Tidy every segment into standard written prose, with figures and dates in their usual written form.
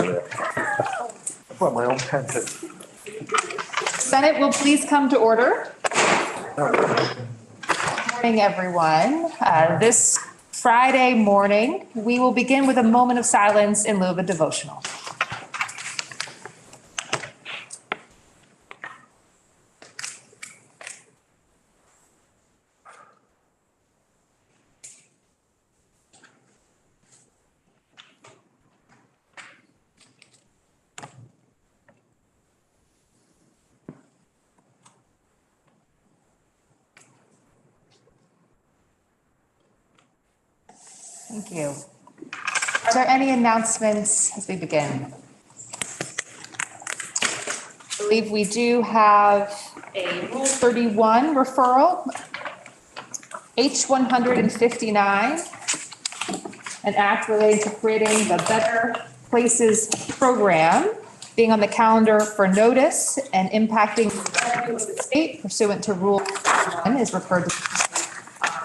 there. I brought my own pen too. Senate will please come to order. Good morning, everyone. This Friday morning, we will begin with a moment of silence in lieu of a devotional. Thank you. Are there any announcements as we begin? I believe we do have a Rule 31 referral, H159, an act relating to creating the Better Places program, being on the calendar for notice and impacting the revenue of the state pursuant to Rule 1 is referred to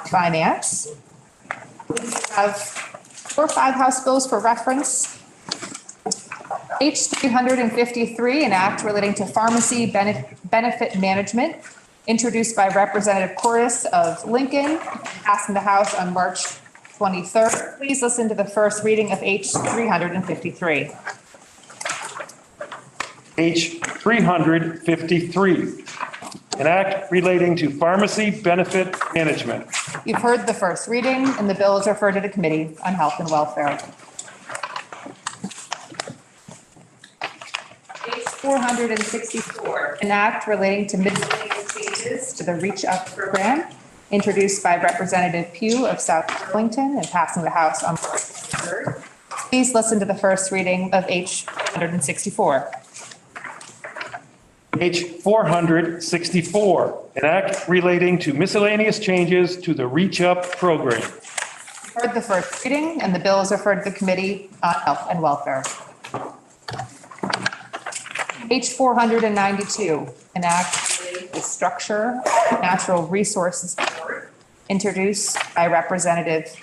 Finance. We have 4 or 5 House bills for reference. H353, an act relating to pharmacy benefit management, introduced by Representative Cordes of Lincoln, passed in the House on March 23rd. Please listen to the first reading of H353. H353, an act relating to pharmacy benefit management. You've heard the first reading, and the bill is referred to the Committee on Health and Welfare. H464, an act relating to miscellaneous changes to the Reach Up program, introduced by Representative Pugh of South Burlington and passing the House on March 3rd. Please listen to the first reading of H464. H464, an act relating to miscellaneous changes to the Reach Up program. You've heard the first reading, and the bill is referred to the Committee on Health and Welfare. H492, an act relating to the structure of Natural Resources Board, introduced by Representative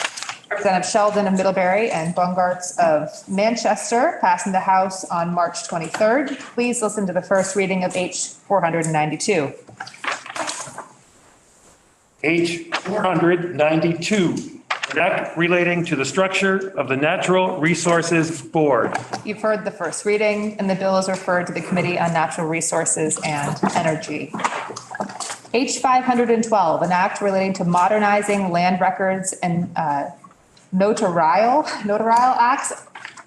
Sheldon of Middlebury and Bungarts of Manchester, passing the House on March 23rd. Please listen to the first reading of H492. H492, an act relating to the structure of the Natural Resources Board. You've heard the first reading, and the bill is referred to the Committee on Natural Resources and Energy. H512, an act relating to modernizing land records and notarial acts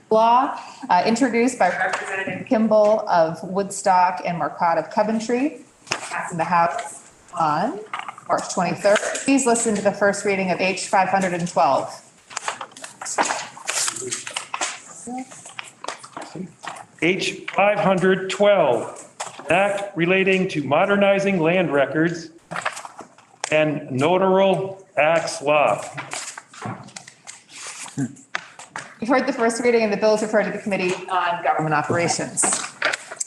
law, introduced by Representative Kimball of Woodstock and Marcotte of Coventry, passing the House on March 23rd. Please listen to the first reading of H512. H512, an act relating to modernizing land records and notarial acts law. You've heard the first reading, and the bill is referred to the Committee on Government Operations.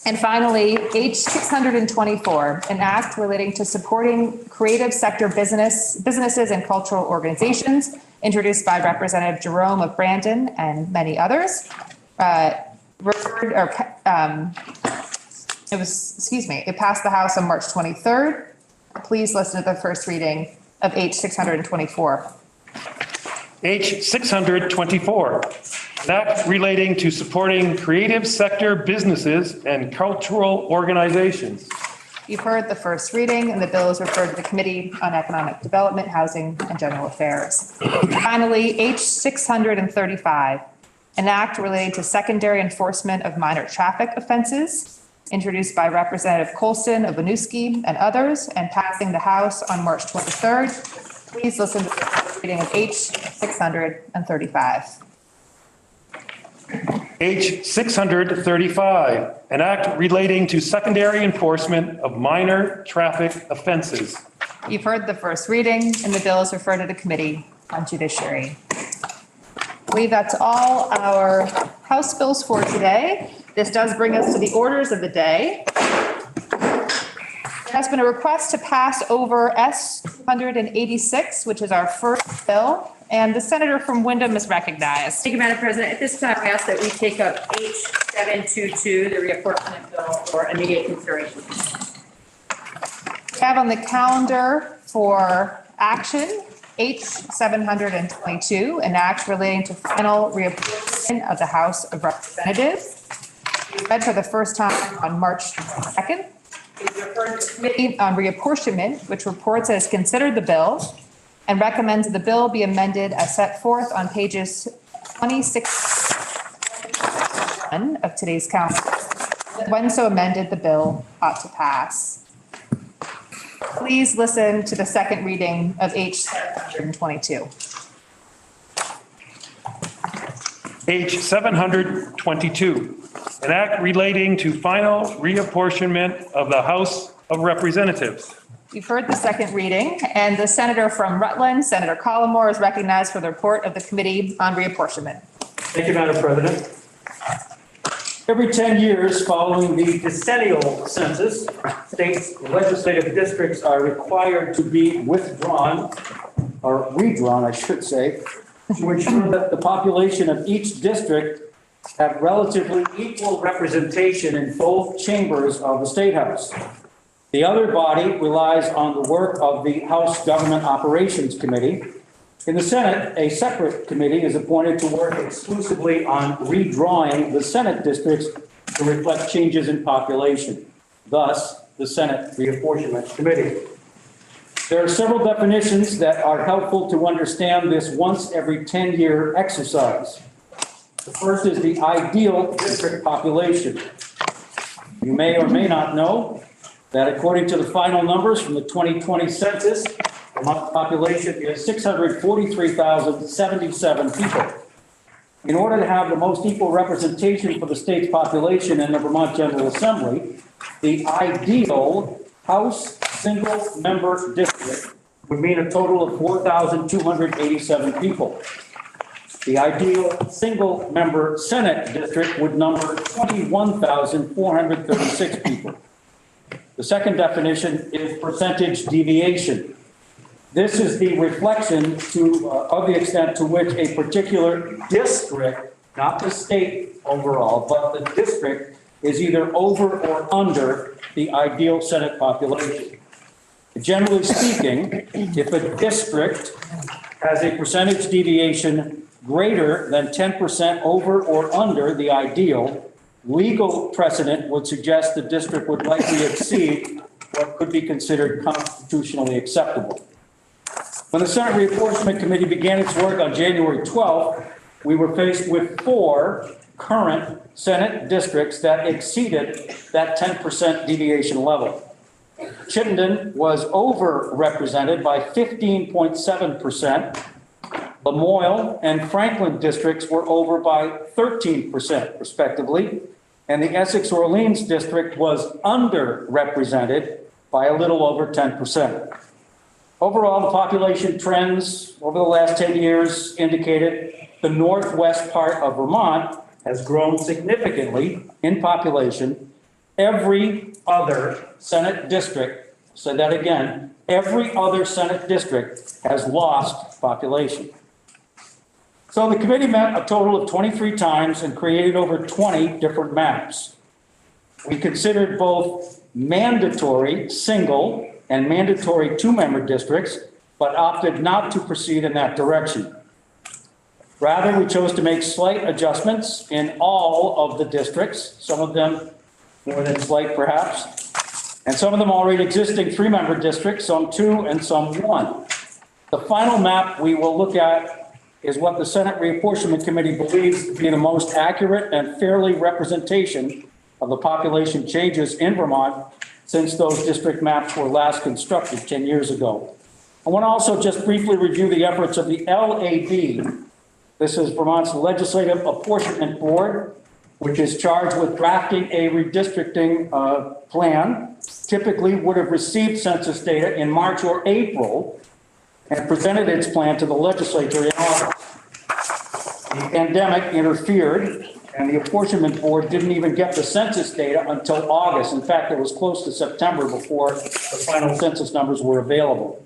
And finally, H624, an act relating to supporting creative sector businesses and cultural organizations, introduced by Representative Jerome of Brandon and many others. It passed the House on March 23rd. Please listen to the first reading of H624. H624, an act relating to supporting creative sector businesses and cultural organizations. You've heard the first reading, and the bill is referred to the Committee on Economic Development, Housing, and General Affairs. Finally, H635, an act relating to secondary enforcement of minor traffic offenses, introduced by Representative Colson of Winooski and others, and passing the House on March 23rd. Please listen to the first reading of H635. H635, an act relating to secondary enforcement of minor traffic offenses. You've heard the first reading, and the bill is referred to the Committee on Judiciary. I believe that's all our House bills for today. This does bring us to the orders of the day. There has been a request to pass over S286, which is our first bill, And the senator from Wyndham is recognized. Thank you, Madam President. At this time, I ask that we take up H722, the reapportionment bill, for immediate consideration. We have on the calendar for action H722, an act relating to final reapportionment of the House of Representatives. It was read for the first time on March 2nd. It was referred to the Committee on Reapportionment, which reports it has considered the bill and recommends the bill be amended as set forth on pages 26 of today's calendar. When so amended, the bill ought to pass. Please listen to the second reading of H722. H722, an act relating to final reapportionment of the House of Representatives. You've heard the second reading, and the senator from Rutland, Senator Collmore, is recognized for the report of the Committee on Reapportionment. Thank you, Madam President. Every 10 years following the decennial census, states' legislative districts are required to be withdrawn, or redrawn, I should say, to ensure that the population of each district have relatively equal representation in both chambers of the State House. The other body relies on the work of the House Government Appropriations Committee. In the Senate, a separate committee is appointed to work exclusively on redrawing the Senate districts to reflect changes in population, thus the Senate Reapportionment Committee. There are several definitions that are helpful to understand this once every 10-year exercise. The first is the ideal district population. You may or may not know that according to the final numbers from the 2020 census, Vermont population is 643,077 people. In order to have the most equal representation for the state's population in the Vermont General Assembly, the ideal House single-member district would mean a total of 4,287 people. The ideal single-member Senate district would number 21,436 people. The second definition is percentage deviation. This is the reflection of the extent to which a particular district, not the state overall, but the district is either over or under the ideal Senate population. Generally speaking, if a district has a percentage deviation greater than 10% over or under the ideal, legal precedent would suggest the district would likely exceed what could be considered constitutionally acceptable. When the Senate Reapportionment Committee began its work on January 12th, we were faced with 4 current Senate districts that exceeded that 10% deviation level. Chittenden was overrepresented by 15.7%. Lamoille and Franklin districts were over by 13%, respectively, and the Essex-Orleans district was underrepresented by a little over 10%. Overall, the population trends over the last 10 years indicated the northwest part of Vermont has grown significantly in population. Every other Senate district, say that again, every other Senate district has lost population. So the committee met a total of 23 times and created over 20 different maps. We considered both mandatory single and mandatory 2-member districts, but opted not to proceed in that direction. Rather, we chose to make slight adjustments in all of the districts, some of them more than slight perhaps, and some of them already existing 3-member districts, some 2 and some 1. The final map we will look at is what the Senate Reapportionment Committee believes to be the most accurate and fairly representation of the population changes in Vermont since those district maps were last constructed 10 years ago. I want to also just briefly review the efforts of the LAB. This is Vermont's Legislative Apportionment Board, which is charged with drafting a redistricting plan. Typically would have received census data in March or April and presented its plan to the legislature in August. The pandemic interfered, and the Apportionment Board didn't even get the census data until August. In fact, it was close to September before the final census numbers were available.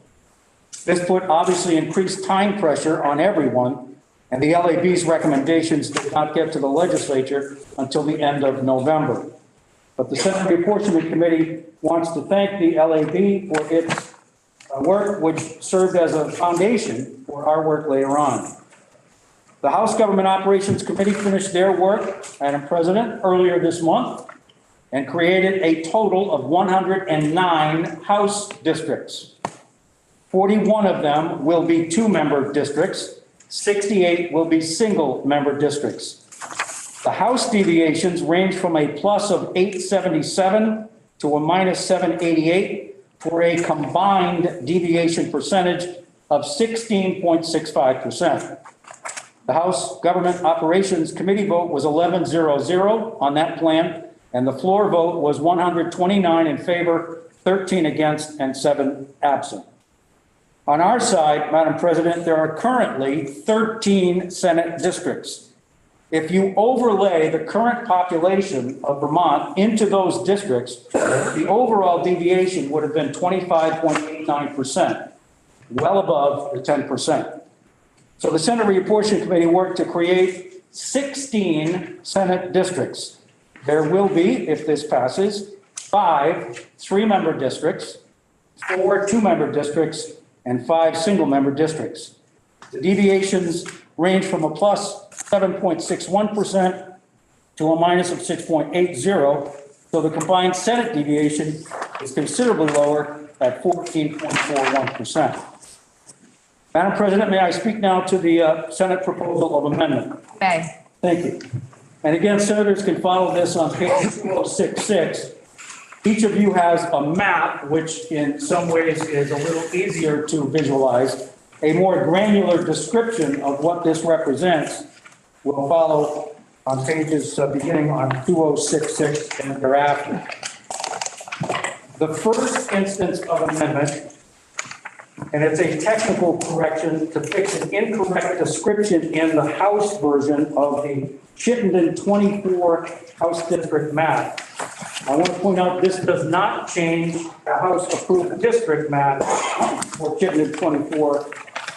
This put obviously increased time pressure on everyone, and the LAB's recommendations did not get to the legislature until the end of November. But the Senate Reapportionment Committee wants to thank the LAB for its work, which served as a foundation for our work later on. The House Government Operations Committee finished their work, Madam President, earlier this month and created a total of 109 House districts. 41 of them will be two-member districts. 68 will be single-member districts. The House deviations range from a plus of 877 to a minus 788 for a combined deviation percentage of 16.65%. The House Government Operations Committee vote was 11-0-0 on that plan, and the floor vote was 129 in favor, 13 against, and 7 absent. On our side, Madam President, there are currently 13 Senate districts. If you overlay the current population of Vermont into those districts, the overall deviation would have been 25.89%, well above the 10%. So the Senate Reapportionment Committee worked to create 16 Senate districts. There will be, if this passes, 5 three-member districts, 4 two-member districts, and 5 single-member districts. The deviations range from a plus 7.61% to a minus of 6.80, so the combined Senate deviation is considerably lower at 14.41%. Madam President, may I speak now to the Senate proposal of amendment? May. Thank you. And again, senators can follow this on page 2066. Each of you has a map, which in some ways is a little easier to visualize. A more granular description of what this represents will follow on pages beginning on 2066 and thereafter. The first instance of amendment, and it's a technical correction to fix an incorrect description in the House version of the Chittenden 24 House District map. I want to point out this does not change the House approved district map for Chittenden 24.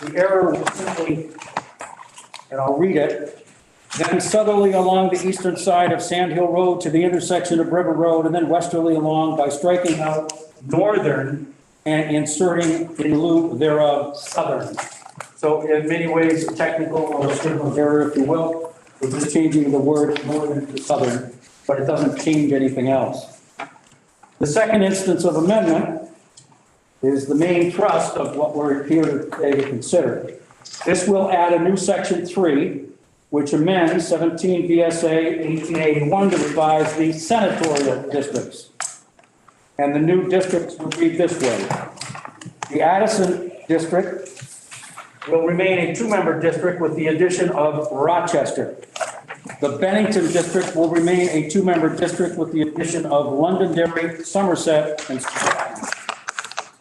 The error was simply, and I'll read it, then southerly along the eastern side of Sand Hill Road to the intersection of River Road, and then westerly along by striking out northern and inserting in lieu thereof southern. So in many ways, a technical or scrivener's error, if you will. We're just changing the word northern to southern, but it doesn't change anything else. The second instance of amendment is the main thrust of what we're here today to consider. This will add a new section 3, which amends 17 VSA 1881 to revise the senatorial districts. And the new districts will read this way. The Addison district will remain a two-member district with the addition of Rochester. The Bennington district will remain a two-member district with the addition of Londonderry, Somerset, and Stratton.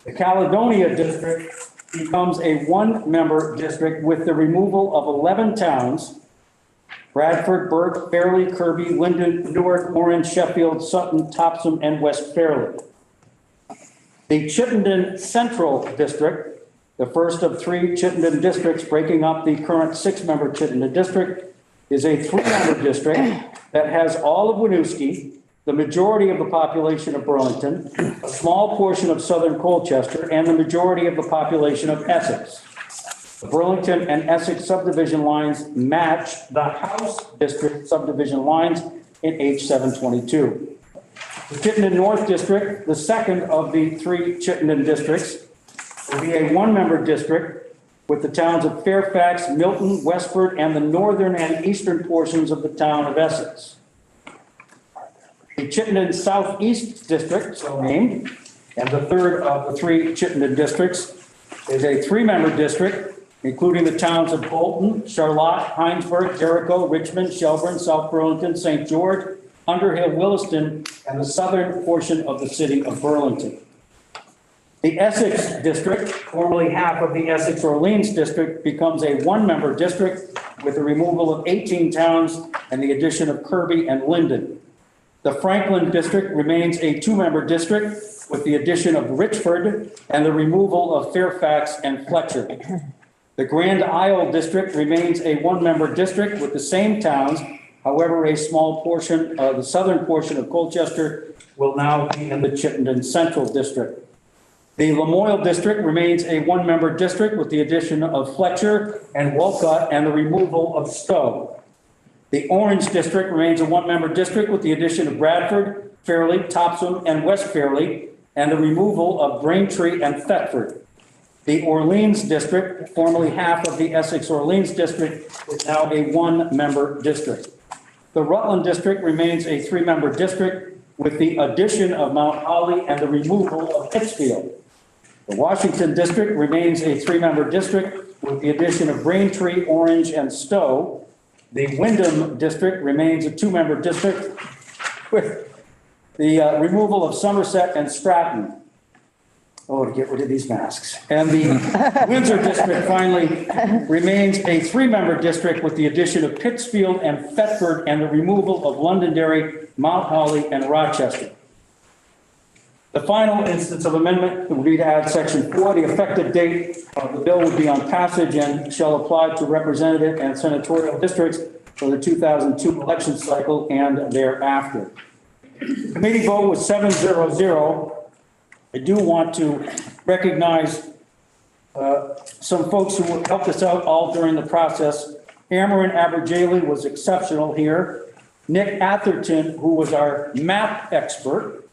The Caledonia district becomes a one-member district with the removal of 11 towns: Bradford, Burke, Fairleigh, Kirby, Linden, Newark, Orange, Sheffield, Sutton, Topsham, and West Fairleigh. The Chittenden Central District, the first of 3 Chittenden districts breaking up the current 6-member Chittenden district, is a 3-member district that has all of Winooski, the majority of the population of Burlington, a small portion of southern Colchester, and the majority of the population of Essex. The Burlington and Essex subdivision lines match the House District subdivision lines in H722. The Chittenden North District, the second of the 3 Chittenden districts, will be a one-member district with the towns of Fairfax, Milton, Westford, and the northern and eastern portions of the town of Essex. The Chittenden Southeast District, so named, and the third of the 3 Chittenden districts, is a 3-member district, including the towns of Bolton, Charlotte, Hinesburg, Jericho, Richmond, Shelburne, South Burlington, St. George, Underhill, Williston, and the southern portion of the city of Burlington. The Essex District, formerly half of the Essex-Orleans District, becomes a one-member district with the removal of 18 towns and the addition of Kirby and Linden. The Franklin district remains a two-member district with the addition of Richford and the removal of Fairfax and Fletcher. The Grand Isle district remains a one-member district with the same towns. However, a small portion, the southern portion of Colchester will now be in the Chittenden Central District. The Lamoille district remains a one-member district with the addition of Fletcher and Walcott and the removal of Stowe. The Orange district remains a one-member district with the addition of Bradford, Fairleigh, Topsham, and West Fairleigh, and the removal of Braintree and Thetford. The Orleans district, formerly half of the Essex-Orleans district, is now a one-member district. The Rutland district remains a three-member district with the addition of Mount Holly and the removal of Pittsfield. The Washington district remains a three-member district with the addition of Braintree, Orange, and Stowe. The Wyndham district remains a two-member district with the removal of Somerset and Stratton. Oh, to get rid of these masks. And the Windsor district finally remains a three-member district with the addition of Pittsfield and Thetford and the removal of Londonderry, Mount Holly, and Rochester. The final instance of amendment would be to add section 4. The effective date of the bill would be on passage and shall apply to representative and senatorial districts for the 2002 election cycle and thereafter. The committee vote was 7-0-0. I do want to recognize some folks who helped us out all during the process. Amarin Aberjaley was exceptional here. Nick Atherton, who was our map expert.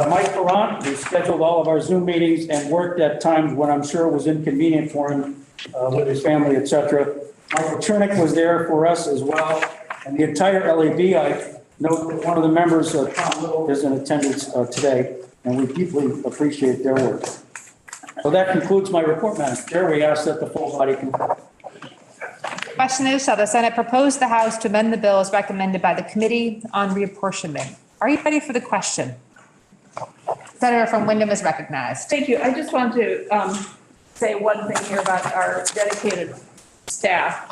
Mike Ferrant, who scheduled all of our Zoom meetings and worked at times when I'm sure it was inconvenient for him with his family, etc. Michael Chernick was there for us as well. And the entire LAB, I know that one of the members, Tom Little, is in attendance today, and we deeply appreciate their work. So that concludes my report, Madam Chair. We ask that the full body concur. Question is, shall the Senate propose the House to amend the bill as recommended by the Committee on Reapportionment? Are you ready for the question? Senator from Wyndham is recognized. Thank you. I just want to say one thing here about our dedicated staff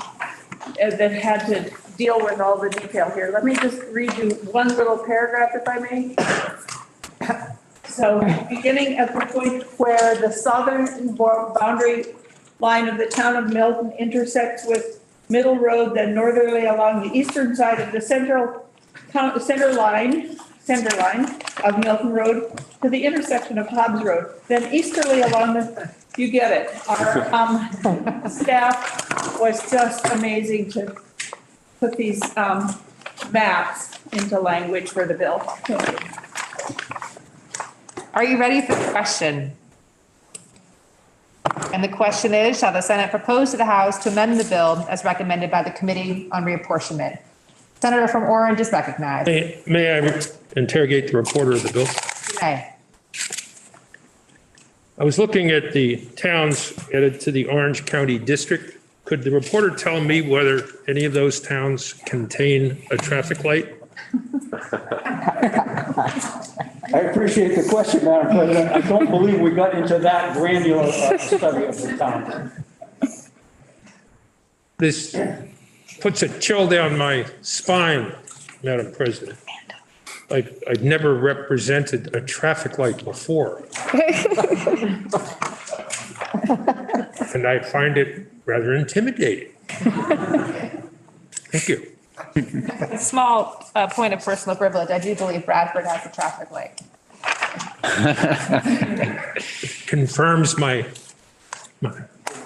that had to deal with all the detail here. Let me just read you one little paragraph, if I may. So beginning at the point where the southern boundary line of the town of Milton intersects with Middle Road, then northerly along the eastern side of the center line of Milton Road to the intersection of Hobbs Road, then easterly along the, you get it. Our staff was just amazing to put these maps into language for the bill. Are you ready for the question? And the question is, shall the Senate propose to the House to amend the bill as recommended by the Committee on Reapportionment? Senator from Orange is recognized. May I interrogate the reporter of the bill? Okay. I was looking at the towns added to the Orange County District. Could the reporter tell me whether any of those towns contain a traffic light? I appreciate the question, Madam President. I don't believe we got into that granular study of the town. This puts a chill down my spine, Madam President. I've never represented a traffic light before. And I find it rather intimidating. Thank you. Small point of personal privilege. I do believe Bradford has a traffic light. Confirms my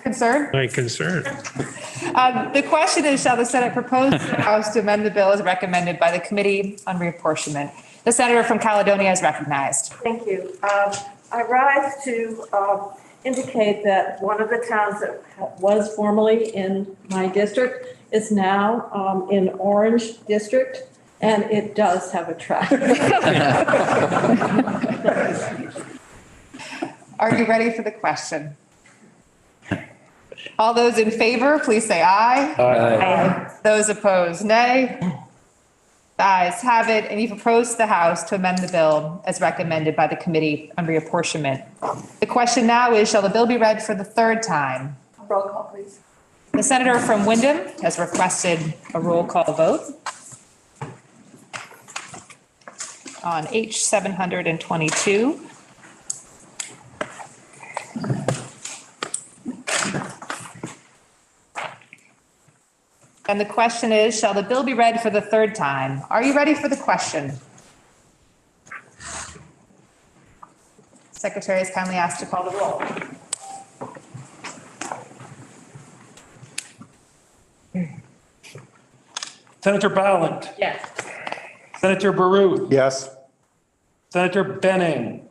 Concern? concern. The question is, shall the Senate propose to the House to amend the bill as recommended by the Committee on Reapportionment? The senator from Caledonia is recognized. Thank you. I rise to indicate that one of the towns that was formerly in my district is now in Orange District, and it does have a traffic. Are you ready for the question? All those in favor, please say aye. Aye. Those opposed, nay. The ayes have it, and you propose to the House to amend the bill as recommended by the Committee on Reapportionment. The question now is, shall the bill be read for the third time? Roll call, please. The senator from Wyndham has requested a roll call vote. on H 722. And the question is, shall the bill be read for the third time? Are you ready for the question? Secretary is kindly asked to call the roll. Senator Ballant. Yes. Senator Baruth. Yes. Senator Benning.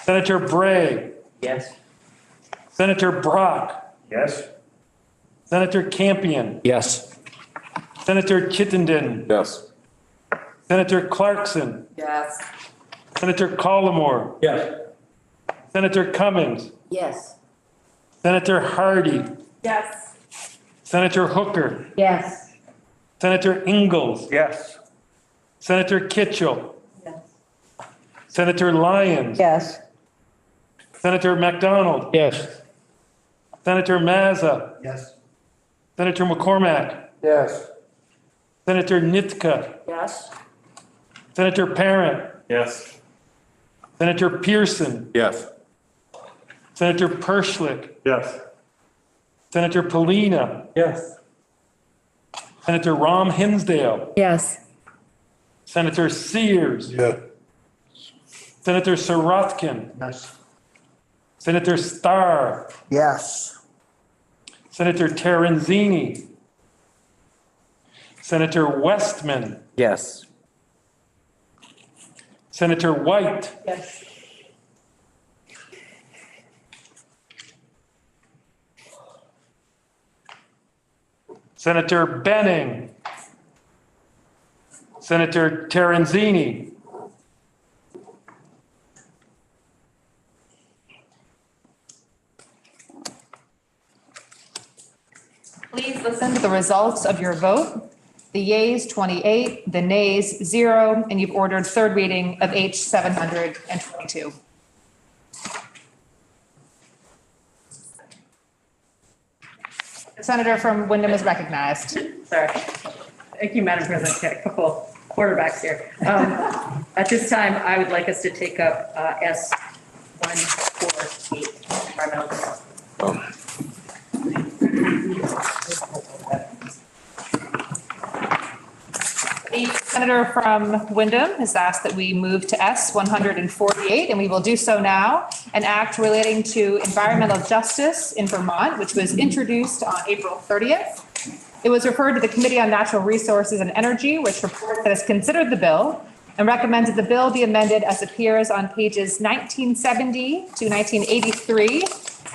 Senator Bray. Yes. Senator Brock. Yes. Senator Campion. Yes. Senator Chittenden. Yes. Senator Clarkson. Yes. Senator Collmore. Yes. Senator Cummings. Yes. Senator Hardy. Yes. Senator Hooker. Yes. Senator Ingalls. Yes. Senator Kitchell. Yes. Senator Lyons. Yes. Senator McDonald. Yes. Senator Mazza. Yes. Senator McCormack. Yes. Senator Nitka. Yes. Senator Parent. Yes. Senator Pearson. Yes. Senator Perschlick. Yes. Senator Polina. Yes. Senator Rom Hinsdale. Yes. Senator Sears. Yes. Senator Sirotkin. Yes. Senator Starr. Yes. Senator Terenzini. Senator Westman. Yes. Senator White. Yes. Senator Benning. Senator Terenzini. Please listen to the results of your vote. The yeas 28, the nays 0, and you've ordered third reading of H 722. The senator from Wyndham is recognized. Sorry. Thank you, Madam President. Got a couple quarterbacks here. At this time, I would like us to take up S 148, environmental development. The senator from Wyndham has asked that we move to S 148, and we will do so now. An act relating to environmental justice in Vermont, which was introduced on April 30th. It was referred to the Committee on Natural Resources and Energy, which reports that has considered the bill and recommends that the bill be amended as appears on pages 1970 to 1983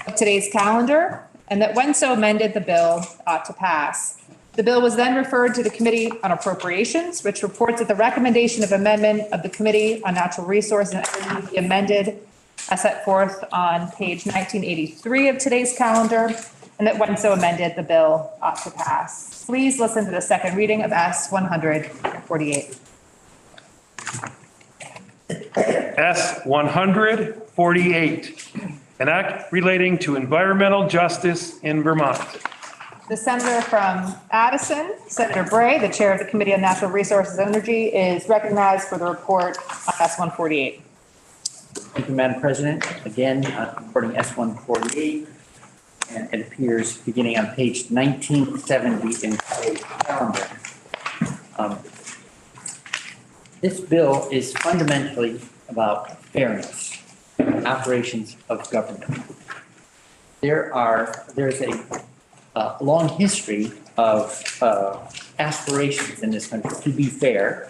of today's calendar, and that when so amended, the bill ought to pass. The bill was then referred to the Committee on Appropriations, which reports that the recommendation of amendment of the Committee on Natural Resources and Energy be amended as set forth on page 1983 of today's calendar, and that when so amended, the bill ought to pass. Please listen to the second reading of S 148. S 148, an act relating to environmental justice in Vermont. The senator from Addison, Senator Bray, the chair of the Committee on Natural Resources and Energy, is recognized for the report on S 148. Thank you, Madam President. Again, reporting S-148, and it appears beginning on page 1970 in today's calendar. This bill is fundamentally about fairness in operations of government. There's a long history of aspirations in this country to be fair,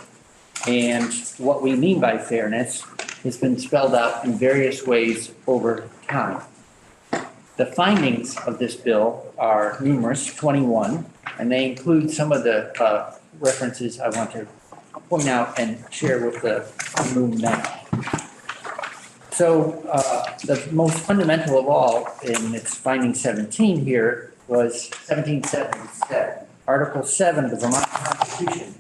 and what we mean by fairness has been spelled out in various ways over time. The findings of this bill are numerous, 21, and they include some of the references I want to point out and share with the room now. So the most fundamental of all in its finding 17 here was 1777. Article 7 of the Vermont Constitution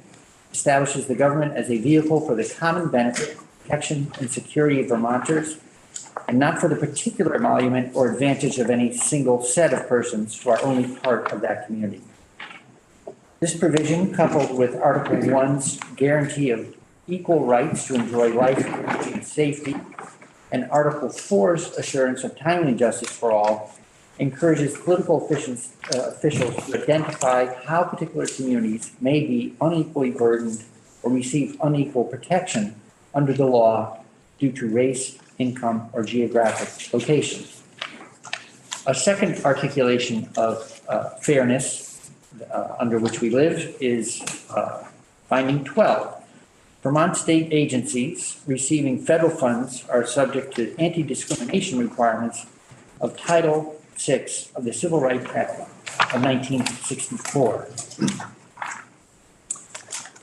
establishes the government as a vehicle for the common benefit, protection, and security of Vermonters, and not for the particular emolument or advantage of any single set of persons who are only part of that community. This provision, coupled with Article 1's guarantee of equal rights to enjoy life, liberty, and safety. And Article 4's assurance of timely justice for all encourages political officials to identify how particular communities may be unequally burdened or receive unequal protection under the law due to race, income, or geographic location. A second articulation of fairness under which we live is finding 12. Vermont state agencies receiving federal funds are subject to anti-discrimination requirements of Title VI of the Civil Rights Act of 1964.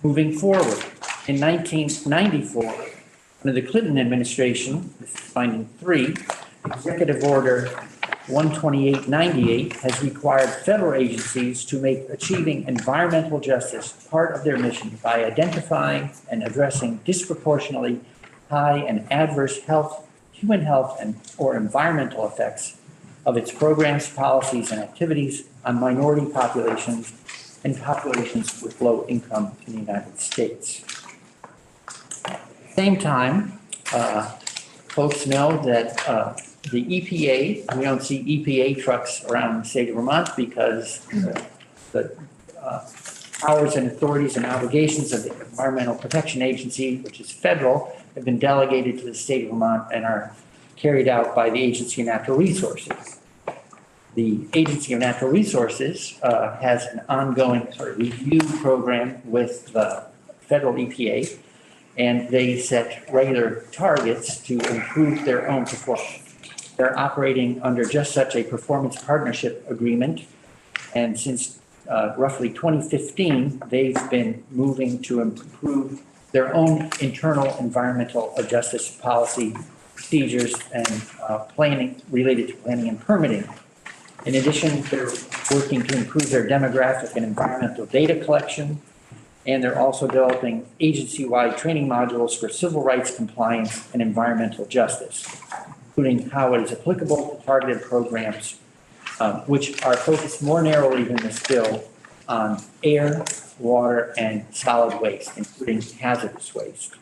Moving forward, in 1994, under the Clinton administration, this is finding 3, Executive Order 12898 has required federal agencies to make achieving environmental justice part of their mission by identifying and addressing disproportionately high and adverse human health or environmental effects of its programs, policies, and activities on minority populations and populations with low income in the United States. At the same time, folks know that the EPA, we don't see EPA trucks around the state of Vermont because the powers and authorities and obligations of the Environmental Protection Agency, which is federal, have been delegated to the state of Vermont and are carried out by the Agency of Natural Resources. The Agency of Natural Resources has an ongoing sort of review program with the federal EPA, and they set regular targets to improve their own performance. They're operating under just such a performance partnership agreement. And since roughly 2015, they've been moving to improve their own internal environmental justice policy procedures and planning related to planning and permitting. In addition, they're working to improve their demographic and environmental data collection. And they're also developing agency-wide training modules for civil rights compliance and environmental justice, including how it is applicable to targeted programs, which are focused more narrowly than this bill on air, water, and solid waste, including hazardous waste.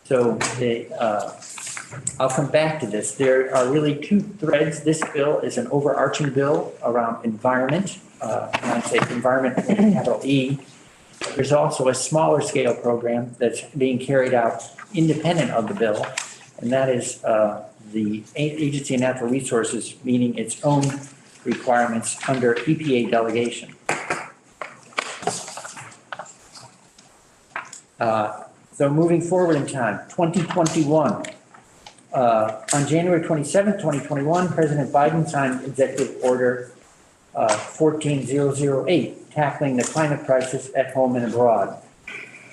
So I'll come back to this. There are really 2 threads. This bill is an overarching bill around environment, and I say environment with a capital E. There's also a smaller scale program that's being carried out independent of the bill, and that is the Agency of Natural Resources meeting its own requirements under EPA delegation. So moving forward in time, 2021. On January 27, 2021, President Biden signed Executive Order 14008, tackling the climate crisis at home and abroad.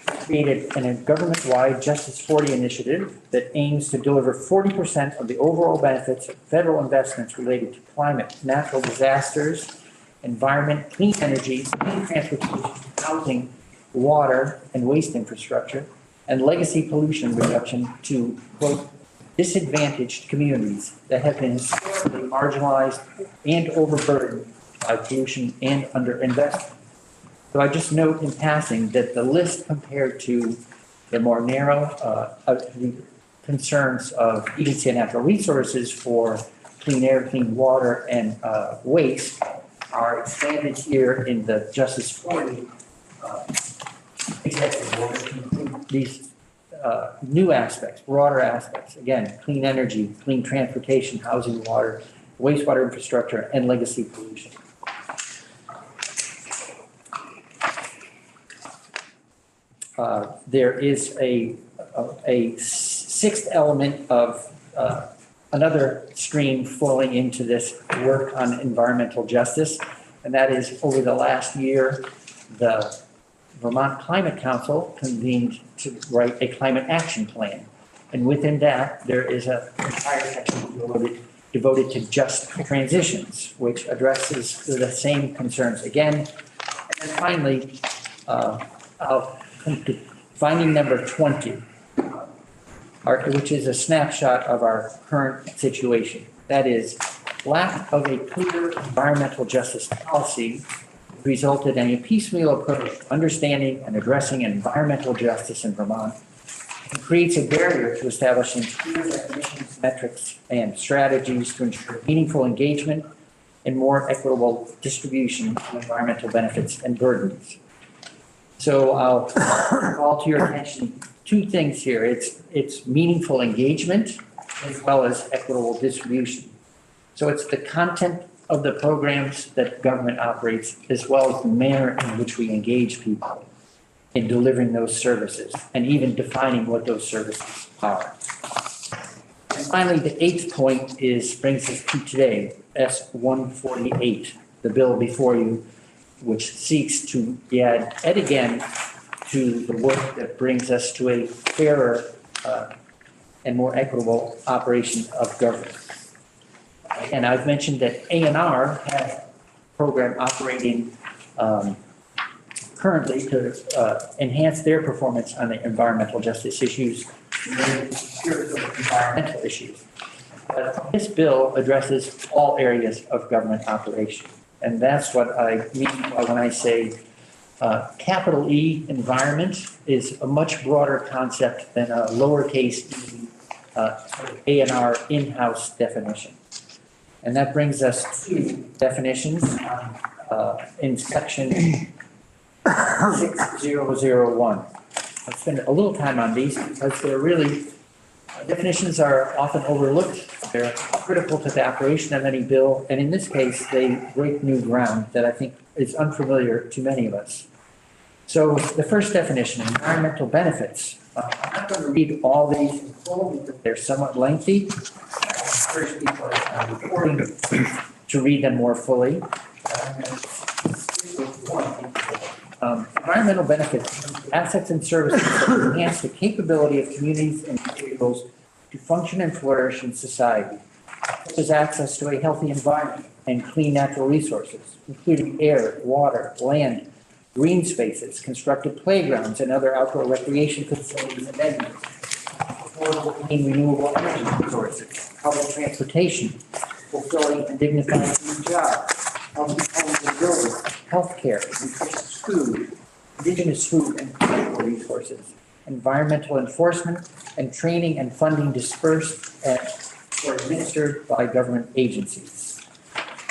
Created a government-wide Justice 40 initiative that aims to deliver 40% of the overall benefits of federal investments related to climate, natural disasters, environment, clean energy, clean transportation, housing, water, and waste infrastructure, and legacy pollution reduction to, quote, disadvantaged communities that have been historically marginalized and overburdened by pollution and underinvestment. So I just note in passing that the list compared to the more narrow concerns of Agency of Natural Resources for clean air, clean water, and waste are expanded here in the Justice 40 executive order to include these new aspects, broader aspects. Again, clean energy, clean transportation, housing, water, wastewater infrastructure, and legacy pollution. There is a 6th element of another stream flowing into this work on environmental justice, and that is over the last year, the Vermont Climate Council convened to write a climate action plan. And within that, there is an entire section devoted to just transitions, which addresses the same concerns again. And then finally, I'll come to finding number 20, which is a snapshot of our current situation. That is, lack of a clear environmental justice policy resulted in a piecemeal approach to understanding and addressing environmental justice in Vermont, It creates a barrier to establishing clear definitions, metrics, and strategies to ensure meaningful engagement and more equitable distribution of environmental benefits and burdens. So I'll call to your attention two things here. It's meaningful engagement as well as equitable distribution. So it's the content of the programs that government operates as well as the manner in which we engage people in delivering those services and even defining what those services are. And finally, the eighth point brings us to today, S-148, the bill before you, which seeks to add again to the work that brings us to a fairer and more equitable operation of government. And I've mentioned that A&R has a program operating currently to enhance their performance on the environmental justice issues, environmental issues. But this bill addresses all areas of government operation. And that's what I mean when I say capital E, environment, is a much broader concept than a lowercase e A&R in-house definition. And that brings us to definitions in section 6001. I've spent a little time on these because they're really, definitions are often overlooked. They're critical to the operation of any bill. And in this case, they break new ground that I think is unfamiliar to many of us. So the first definition, environmental benefits. I'm not going to read all these in full because they're somewhat lengthy. I encourage people recording to read them more fully. Environmental benefits, assets and services that enhance the capability of communities and individuals to function and flourish in society, such as access to a healthy environment and clean natural resources, including air, water, land, green spaces, constructed playgrounds, and other outdoor recreation facilities and venues, affordable clean renewable energy resources, public transportation, fulfilling and dignified jobs, healthy homes and buildings, healthcare, nutritious food, indigenous food and natural resources, environmental enforcement, and training and funding dispersed or administered by government agencies.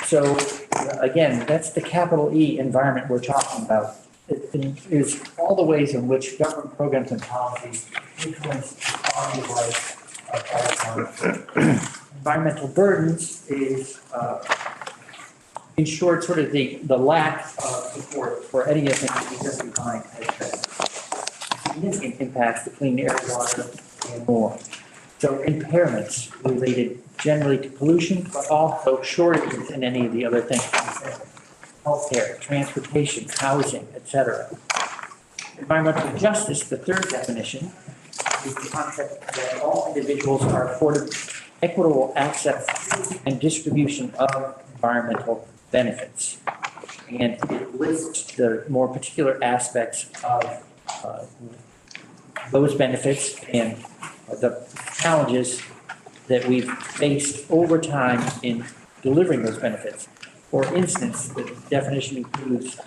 So again, that's the capital E environment we're talking about. It is all the ways in which government programs and policies influence the quality of life of our environmental burdens is in short, sort of the lack of support for any of the things we just defined as significant impacts to clean air, water, and more. So impairments related generally to pollution, but also shortages in any of the other things. Healthcare, transportation, housing, etc. Environmental justice, the third definition, is the concept that all individuals are afforded equitable access and distribution of environmental benefits. And it lists the more particular aspects of those benefits and the challenges that we've faced over time in delivering those benefits. For instance, the definition includes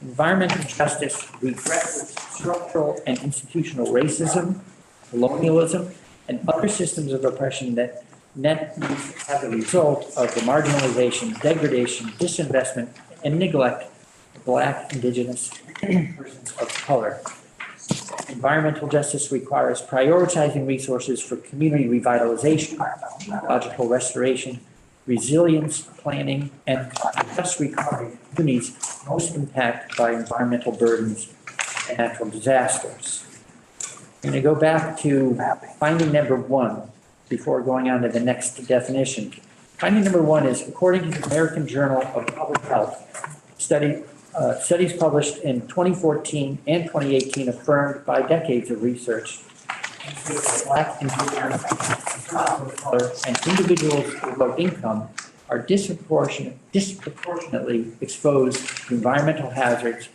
environmental justice redresses structural and institutional racism, colonialism, and other systems of oppression that have the result of the marginalization, degradation, disinvestment, and neglect of Black, Indigenous, and persons of color. Environmental justice requires prioritizing resources for community revitalization, ecological restoration, resilience planning, and just recovery of communities most impacted by environmental burdens and natural disasters. I'm going to go back to finding number one before going on to the next definition. Finding number one is, according to the American Journal of Public Health, studies published in 2014 and 2018 affirmed by decades of research that Black, Indigenous, color, and individuals with low income are disproportionately exposed to environmental hazards,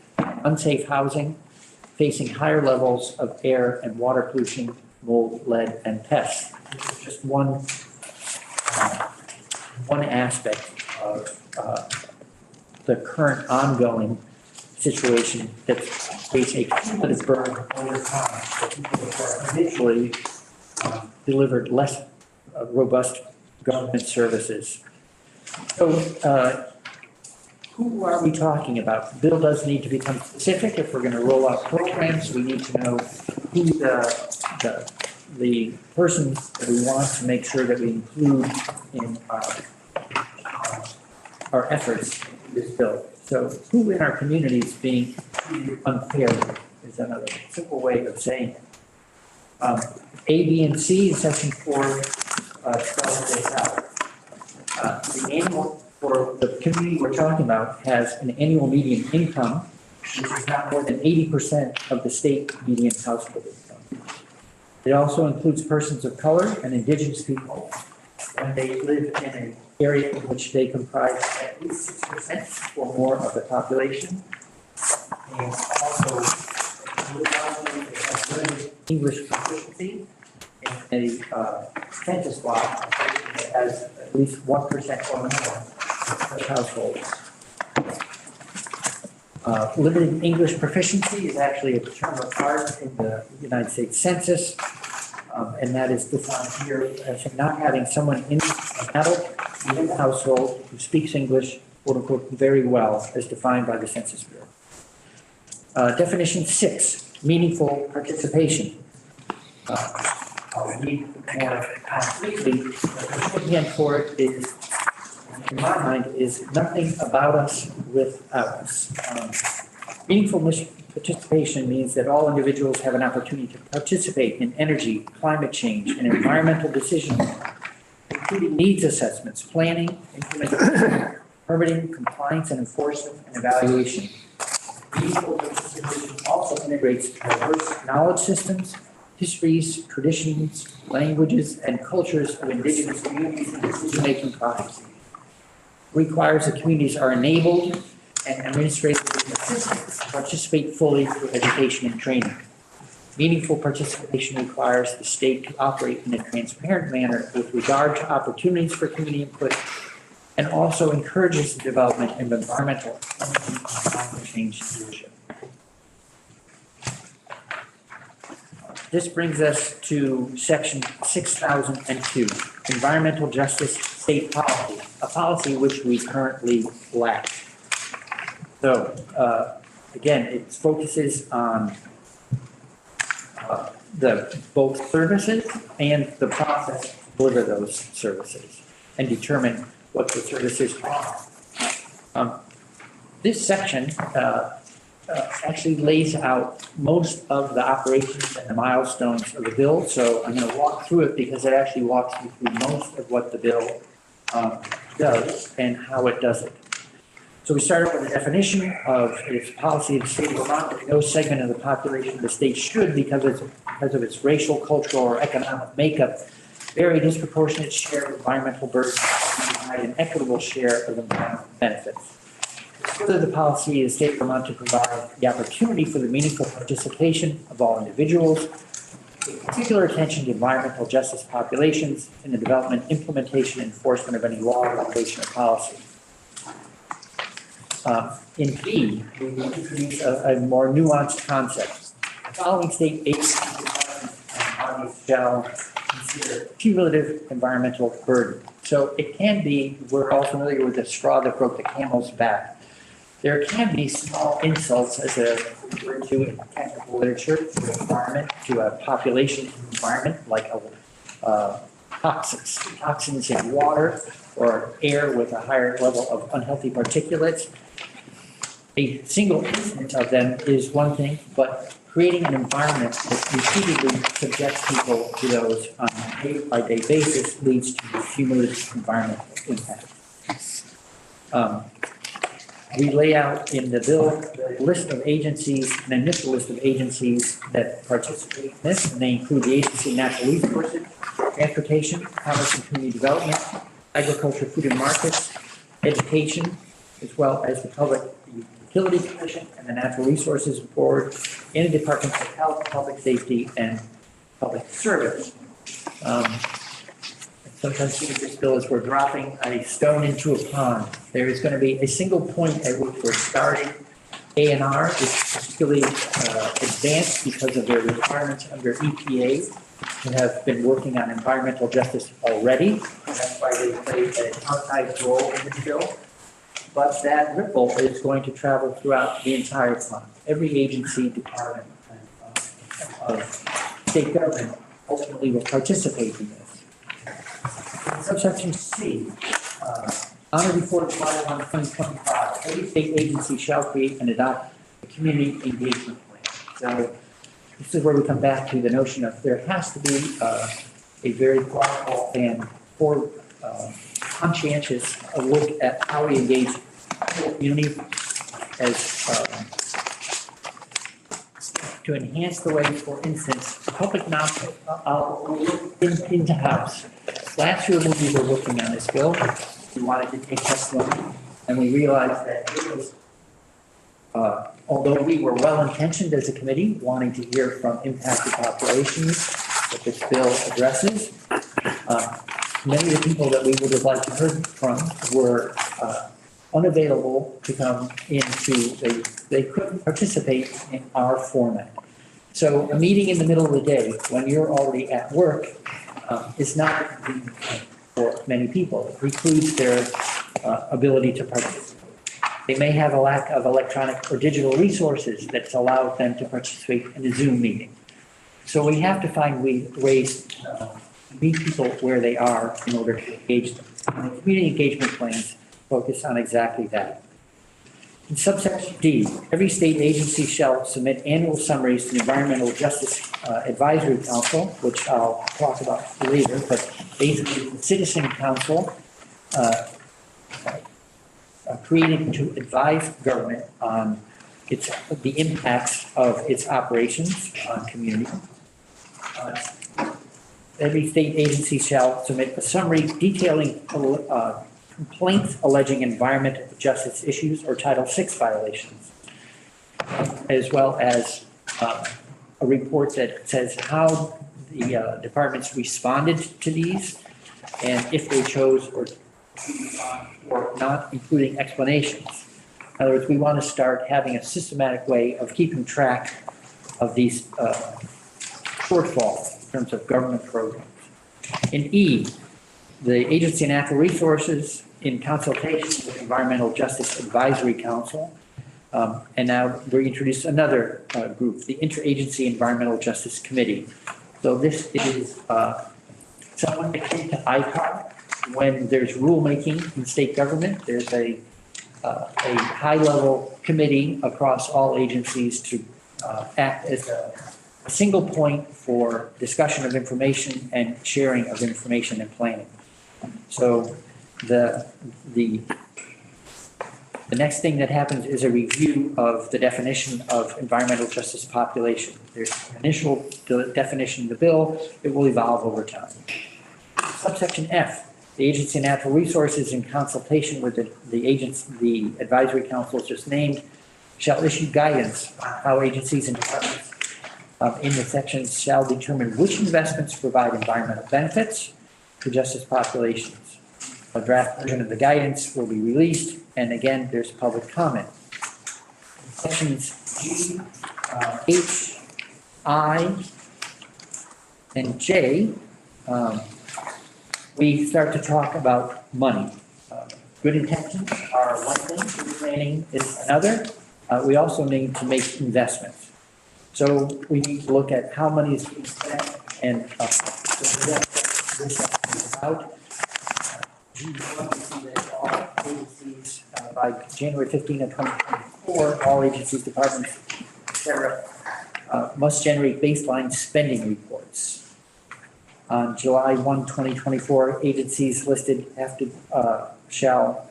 unsafe housing, facing higher levels of air and water pollution, mold, lead, and pests. This is just one aspect of the current ongoing situation that creates a cumulative burden over time. So people are eventually delivered less robust government services. So who are we talking about? The bill does need to become specific. If we're going to roll out programs, we need to know who the persons that we want to make sure that we include in our efforts in this bill. So who in our community is being treated unfairly is another simple way of saying it. A, B, and C in section 4 spells this out. The annual, for the community we're talking about, has an annual median income, which is not more than 80% of the state median household income. It also includes persons of color and indigenous people when they live in an area in which they comprise at least 6% or more of the population. And also English proficiency in a census block that has at least 1% or more of households. Limited English proficiency is actually a term of art in the United States Census, and that is defined here as not having someone in an adult in the household who speaks English, quote unquote, very well, as defined by the Census Bureau. Definition 6, meaningful participation. I'll read more completely. The shorthand for it is, in my mind, is nothing about us without us. Meaningful participation means that all individuals have an opportunity to participate in energy, climate change, and environmental decisions, including needs assessments, planning, implementation, permitting, compliance and enforcement, and evaluation. Meaningful participation also integrates diverse knowledge systems, histories, traditions, languages, and cultures of indigenous communities in decision-making processes. Requires that communities are enabled and administratively assisted to participate fully through education and training. Meaningful participation requires the state to operate in a transparent manner with regard to opportunities for community input, and also encourages the development of environmental and climate change leadership. This brings us to section 6002, Environmental Justice State Policy, a policy which we currently lack. So, again, it focuses on both services and the process to deliver those services and determine what the services are. This section actually lays out most of the operations and the milestones of the bill. So I'm going to walk through it because it actually walks you through most of what the bill does and how it does it. So we started with a definition of its policy of the state of Vermont that no segment of the population of the state should, because of its racial, cultural, or economic makeup, bear a disproportionate share of environmental burdens and provide an equitable share of environmental benefits. Further, the policy of the state of Vermont to provide the opportunity for the meaningful participation of all individuals, with particular attention to environmental justice populations in the development, implementation, and enforcement of any law, regulation, or policy. In B, we introduce a more nuanced concept. The following state agencies and bodies shall consider cumulative environmental burden. So it can be, we're all familiar with the straw that broke the camel's back. There can be small insults, as referred to in technical literature, to the environment, to a population environment, like toxins in water or air with a higher level of unhealthy particulates. A single instance of them is one thing, but creating an environment that repeatedly subjects people to those on a day-by-day basis leads to cumulative environmental impact. We lay out in the bill a list of agencies, an initial list of agencies that participate in this, and they include the Agency of Natural Resources, Transportation, Commerce and Community Development, Agriculture, Food and Markets, Education, as well as the Public Utility Commission and the Natural Resources Board, and the Departments of Health, Public Safety, and Public Service. Sometimes think of this bill as we're dropping a stone into a pond. There is going to be a single point at which we're starting A&R is particularly advanced because of their requirements under EPA and have been working on environmental justice already. And that's why they play an outsized role in this bill. But that ripple is going to travel throughout the entire fund. Every agency, department, of state government ultimately will participate in this. Subsection C, on or before July 1, 2025, every state agency shall create and adopt a community engagement plan. So this is where we come back to the notion of there has to be a very thoughtful and conscientious look at how we engage the community as to enhance the way, for instance, public knowledge, into house. Last year when we were working on this bill, we wanted to take testimony, and we realized that it was, although we were well-intentioned as a committee, wanting to hear from impacted populations that this bill addresses, many of the people that we would have liked to hear from were unavailable to come into, they couldn't participate in our format. So a meeting in the middle of the day when you're already at work is not convenient for many people. It precludes their ability to participate. They may have a lack of electronic or digital resources that's allowed them to participate in a Zoom meeting. So we have to find ways to meet people where they are in order to engage them. And the community engagement plans focus on exactly that. In subsection D, every state agency shall submit annual summaries to the Environmental Justice Advisory Council, which I'll talk about later, but basically the Citizen Council created to advise government on the impacts of its operations on community. Every state agency shall submit a summary detailing complaints alleging environmental justice issues or Title VI violations, as well as a report that says how the departments responded to these and if they chose or not, including explanations. In other words, we want to start having a systematic way of keeping track of these shortfalls in terms of government programs. In E, the Agency of Natural Resources, in consultation with Environmental Justice Advisory Council, and now we introduce another group, the Interagency Environmental Justice Committee. So this is someone akin to ICAR. When there's rulemaking in state government, there's a high-level committee across all agencies to act as a single point for discussion of information and sharing of information and planning. So the next thing that happens is a review of the definition of environmental justice population. There's an initial definition in the bill. It will evolve over time. Subsection F, the Agency of Natural Resources, in consultation with the advisory council just named, shall issue guidance on how agencies and departments in the sections shall determine which investments provide environmental benefits to justice populations. A draft version of the guidance will be released, and again, there's public comment. Sections G, H, I, and J, we start to talk about money. Good intentions are one thing, good planning is another. We also need to make investments. So we need to look at how money is being spent and this is about. We want to see that all agencies, by January 15 of 2024, all agencies, departments, etc., must generate baseline spending reports. On July 1, 2024, agencies listed shall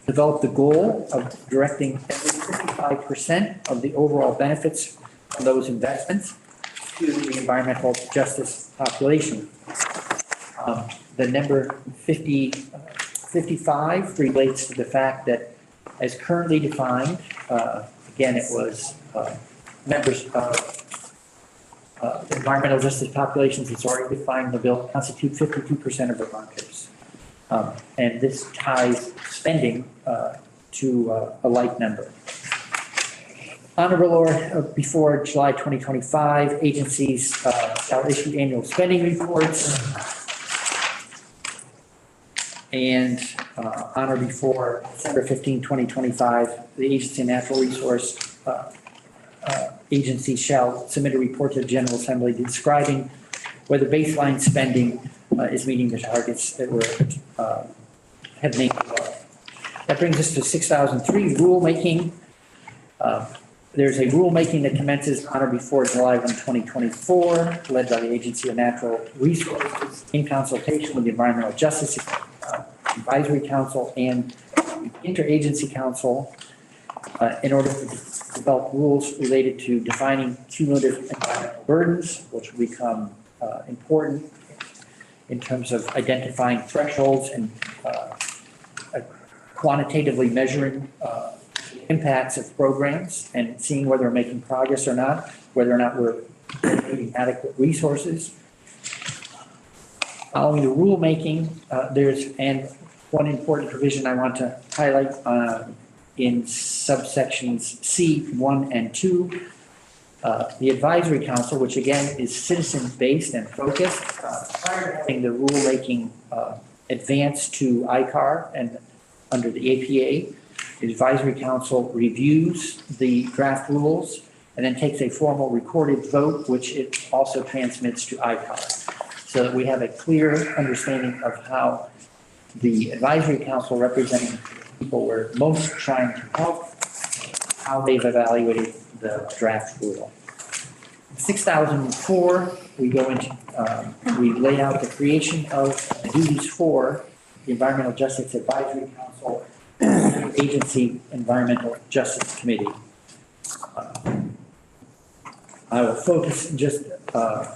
develop the goal of directing at least 55% of the overall benefits from those investments to the environmental justice population. The number 55 relates to the fact that, as currently defined, again, it was members of environmental justice populations, it's already defined in the bill, constitute 52% of Vermonters. And this ties spending to a like number. Honorable or before July 2025, agencies shall issue annual spending reports. And on or before December 15, 2025, the Agency of Natural Resource agency shall submit a report to the General Assembly describing whether baseline spending is meeting the targets that were have named above. That brings us to 6003, rulemaking. There's a rulemaking that commences on or before July 1, 2024, led by the Agency of Natural Resources in consultation with the Environmental Justice Advisory Council and Interagency Council in order to develop rules related to defining cumulative environmental burdens, which will become important in terms of identifying thresholds and quantitatively measuring impacts of programs and seeing whether we're making progress or not, whether or not we're dedicating adequate resources. Following the rulemaking, and one important provision I want to highlight in subsections C, 1 and 2, the Advisory Council, which again is citizen-based and focused, prior to having the rulemaking advance to ICAR and under the APA, the Advisory Council reviews the draft rules and then takes a formal recorded vote, which it also transmits to ICAR, so that we have a clear understanding of how the Advisory Council representing people we're most trying to help, how they've evaluated the draft rule. 6004, we go into, we lay out the creation of duties for the Environmental Justice Advisory Council, Agency Environmental Justice Committee. I will focus just on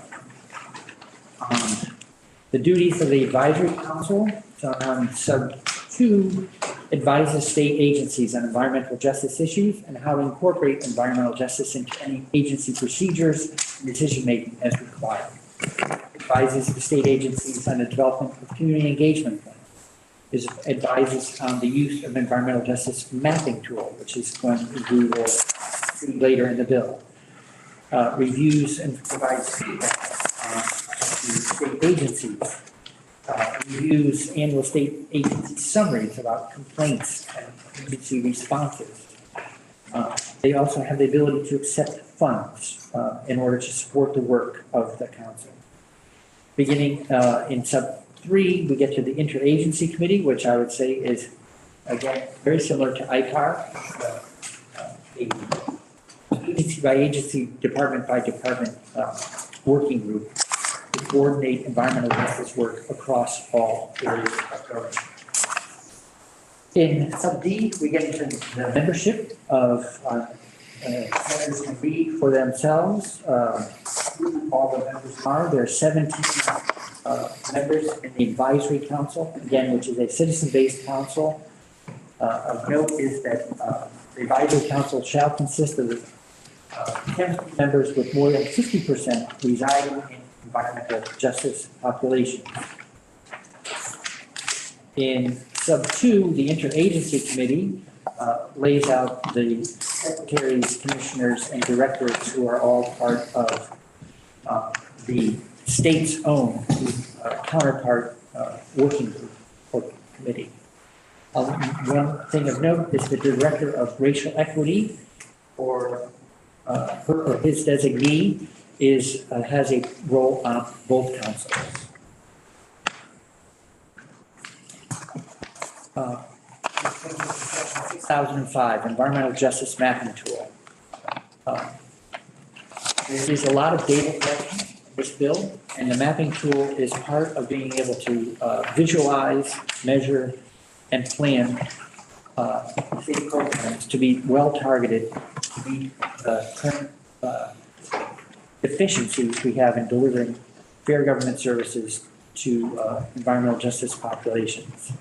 the duties of the Advisory Council. So on sub 2, advises state agencies on environmental justice issues and how to incorporate environmental justice into any agency procedures and decision-making as required. Advises the state agencies on the development of community engagement plans. Advises on the use of environmental justice mapping tool, which is going to be we will see later in the bill. Reviews and provides feedback to state agencies. Reviews annual state agency summaries about complaints and agency responses. They also have the ability to accept funds in order to support the work of the council. Beginning in sub 3, we get to the Interagency Committee, which I would say is, again, very similar to ICAR, agency by agency, department by department working group to coordinate environmental justice work across all areas of government. In sub D, we get into the membership of members can read for themselves. All the members are. There are 17 members in the Advisory Council, again, which is a citizen-based council. Of note is that the Advisory Council shall consist of 10 members with more than 50% residing in environmental justice population. In sub 2, the Interagency Committee lays out the secretaries, commissioners, and directors who are all part of the state's own counterpart working group or committee. One thing of note is the director of racial equity, or her or his designee, has a role on both councils. 2005 Environmental Justice Mapping Tool. There is a lot of data collection in this bill, and the mapping tool is part of being able to visualize, measure, and plan state programs to be well targeted to meet the current deficiencies we have in delivering fair government services to environmental justice populations.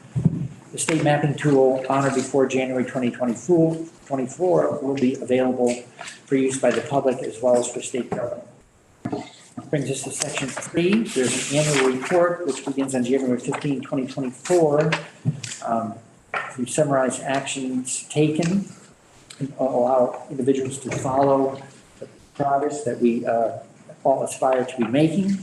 The state mapping tool on or before January 2024 will be available for use by the public as well as for state government. Brings us to section 3. There's an annual report which begins on January 15, 2024. We summarize actions taken allow individuals to follow the progress that we all aspire to be making.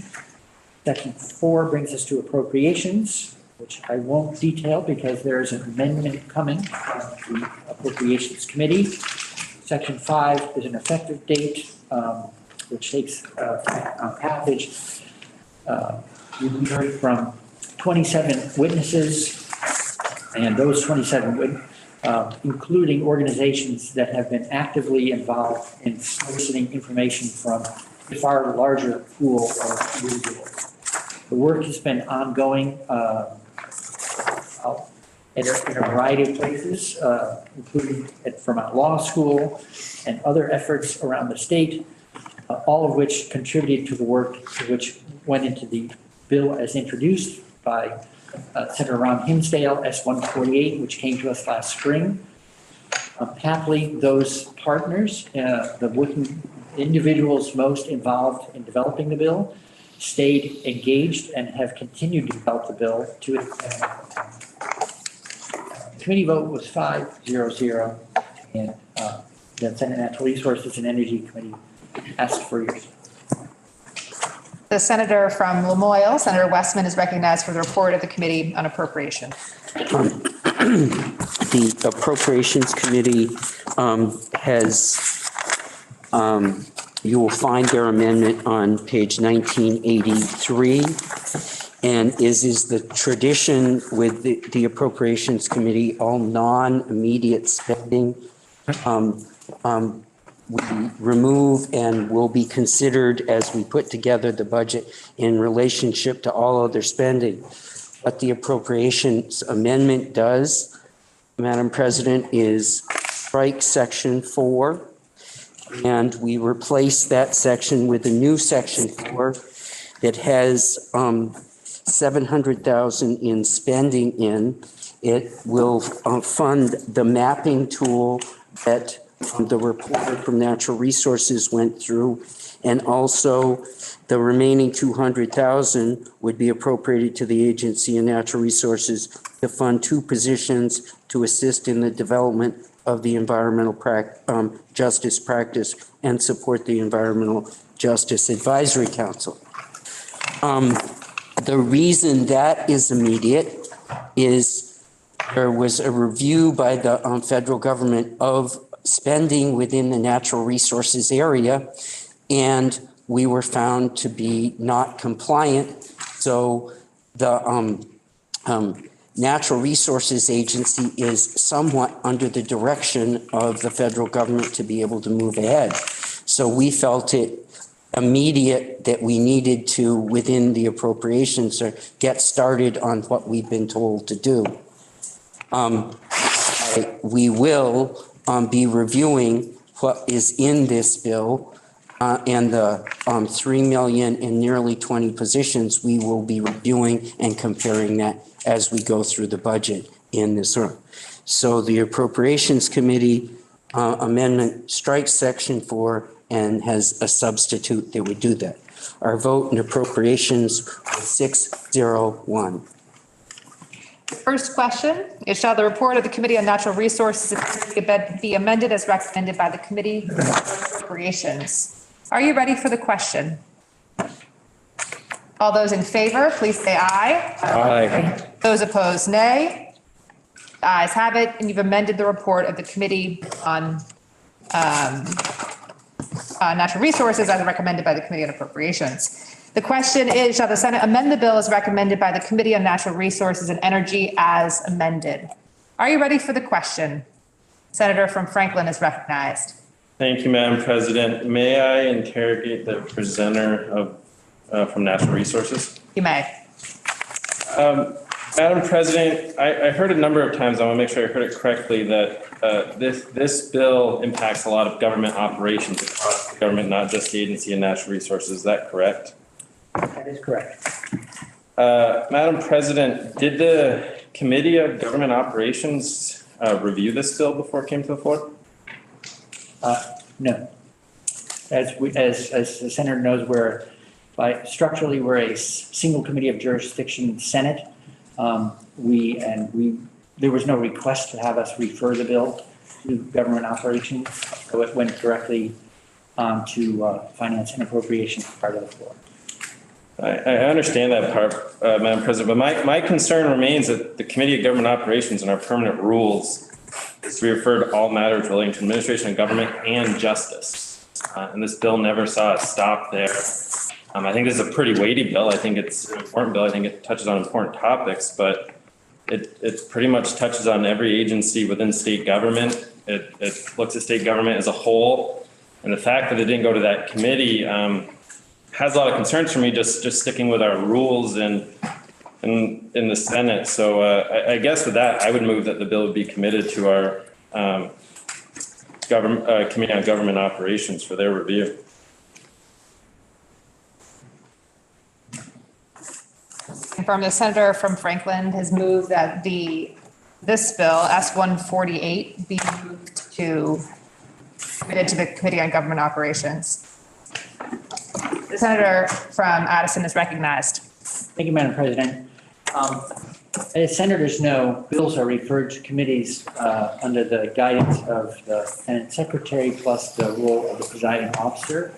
Section 4 brings us to appropriations, which I won't detail because there is an amendment coming from the Appropriations Committee. Section 5 is an effective date, which takes passage. We heard from 27 witnesses, and those 27 including organizations that have been actively involved in soliciting information from a far larger pool of individuals. The work has been ongoing in a variety of places, including at Vermont Law School and other efforts around the state, all of which contributed to the work which went into the bill as introduced by Senator Ron Hinsdale, S-148, which came to us last spring. Happily, those partners, the working individuals most involved in developing the bill, stayed engaged and have continued to develop the bill to its end. The committee vote was 5-0-0, and the Senate Natural Resources and Energy Committee asked for yours. The senator from Lamoille, Senator Westman, is recognized for the report of the Committee on Appropriation. The Appropriations Committee has, you will find their amendment on page 1983. And is the tradition with the Appropriations Committee, all non-immediate spending we remove and will be considered as we put together the budget in relationship to all other spending. What the Appropriations Amendment does, Madam President, is strike section 4, and we replace that section with a new section 4 that has $700,000 in spending in. It will fund the mapping tool that the reporter from Natural Resources went through, and also the remaining $200,000 would be appropriated to the Agency of Natural Resources to fund 2 positions to assist in the development of the environmental justice practice and support the Environmental Justice Advisory Council. The reason that is immediate is there was a review by the federal government of spending within the natural resources area, and we were found to be not compliant. So the Natural Resources Agency is somewhat under the direction of the federal government to be able to move ahead. So we felt it immediate that we needed to, within the appropriations, get started on what we've been told to do. We will be reviewing what is in this bill and the 3 million in nearly 20 positions. We will be reviewing and comparing that as we go through the budget in this room. So the Appropriations Committee amendment strikes section 4 and has a substitute that would do that. Our vote in appropriations was 6-0-1. First question is, shall the report of the Committee on Natural Resources be amended as recommended by the Committee on Appropriations? Are you ready for the question? All those in favor, please say aye. Aye. Those opposed, nay. The ayes have it, and you've amended the report of the Committee on Natural Resources as recommended by the Committee on Appropriations. The question is, shall the Senate amend the bill as recommended by the Committee on Natural Resources and Energy as amended? Are you ready for the question? Senator from Franklin is recognized. Thank you, Madam President. May I interrogate the presenter from Natural Resources? You may. Madam President, I heard a number of times, I want to make sure I heard it correctly, that this bill impacts a lot of government operations across the government, not just the Agency of Natural Resources. Is that correct? That is correct. Madam President, did the Committee of Government Operations review this bill before it came to the floor? No. As the Senator knows, structurally we're a single committee of jurisdiction Senate. There was no request to have us refer the bill. to government operations, so it went directly to finance and appropriations part of the floor. I understand that part, Madam President, but my concern remains that the Committee of Government Operations and our permanent rules is to refer to all matters relating to administration of government and justice. And this bill never saw a stop there. I think this is a pretty weighty bill. I think it's an important bill. I think it touches on important topics, but it pretty much touches on every agency within state government. It looks at state government as a whole. And the fact that it didn't go to that committee has a lot of concerns for me, just sticking with our rules in the Senate. So I guess with that, I would move that the bill would be committed to our Committee on Government Operations for their review. Confirm the senator from Franklin has moved that this bill, S-148, be moved to committed to the Committee on Government Operations. The senator from Addison is recognized. Thank you, Madam President. As senators know, bills are referred to committees under the guidance of the Senate Secretary plus the role of the presiding officer.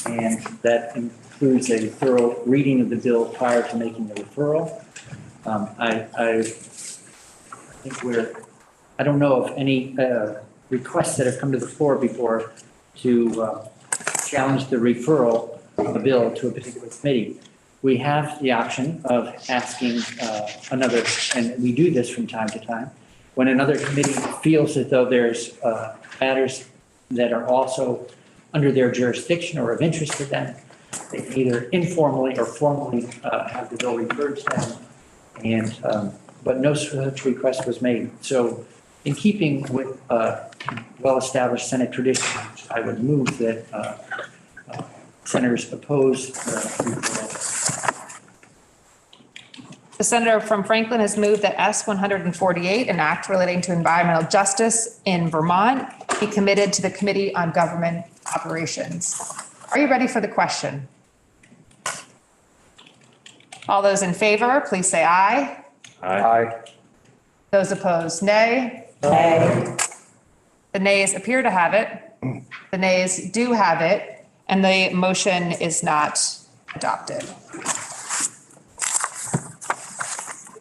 And that includes a thorough reading of the bill prior to making the referral. I think I don't know of any requests that have come to the floor before to challenge the referral of the bill to a particular committee. We have the option of asking another, and we do this from time to time, when another committee feels that though there's matters that are also under their jurisdiction or of interest to them, they can either informally or formally have the bill referred to them, and but no such request was made. So in keeping with well-established Senate tradition, I would move that senators oppose referral. The senator from Franklin has moved that S-148, an act relating to environmental justice in Vermont, be committed to the Committee on Government Operations. Are you ready for the question? All those in favor, please say aye. Aye. Those opposed, nay. Nay. The nays appear to have it. The nays do have it. And the motion is not adopted.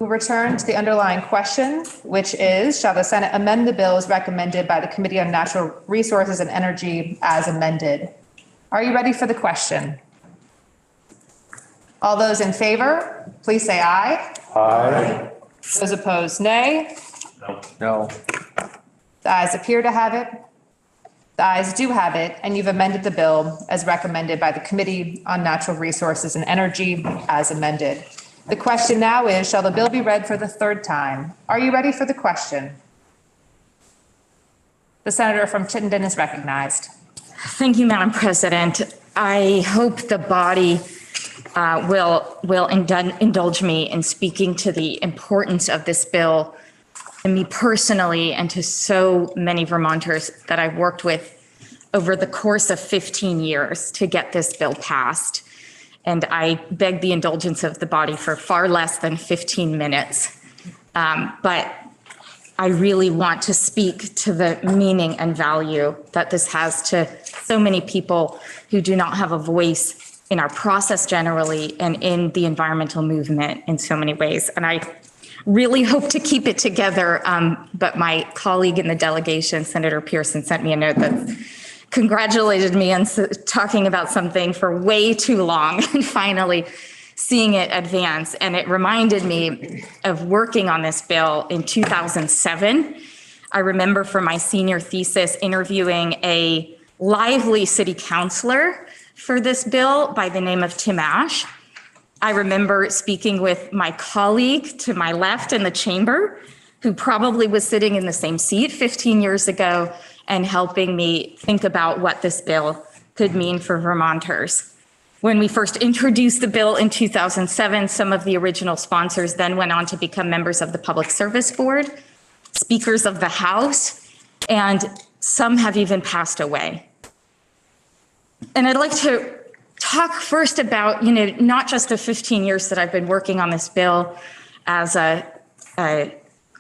We'll return to the underlying question, which is, shall the Senate amend the bill as recommended by the Committee on Natural Resources and Energy as amended? Are you ready for the question? All those in favor, please say aye. Aye. Those opposed, nay. No. The ayes appear to have it. The ayes do have it, and you've amended the bill as recommended by the Committee on Natural Resources and Energy as amended. The question now is, shall the bill be read for the third time? Are you ready for the question? The senator from Chittenden is recognized. Thank you, Madam President. I hope the body will indulge me in speaking to the importance of this bill to me personally and to so many Vermonters that I've worked with over the course of 15 years to get this bill passed. And I beg the indulgence of the body for far less than 15 minutes. But I really want to speak to the meaning and value that this has to so many people who do not have a voice in our process generally and in the environmental movement in so many ways. And I really hope to keep it together. But my colleague in the delegation, Senator Pearson, sent me a note that congratulated me on talking about something for way too long and finally seeing it advance. And it reminded me of working on this bill in 2007. I remember for my senior thesis interviewing a lively city councilor for this bill by the name of Tim Ash. I remember speaking with my colleague to my left in the chamber, who probably was sitting in the same seat 15 years ago and helping me think about what this bill could mean for Vermonters. When we first introduced the bill in 2007, some of the original sponsors then went on to become members of the Public Service Board, speakers of the House, and some have even passed away. And I'd like to talk first about, not just the 15 years that I've been working on this bill as a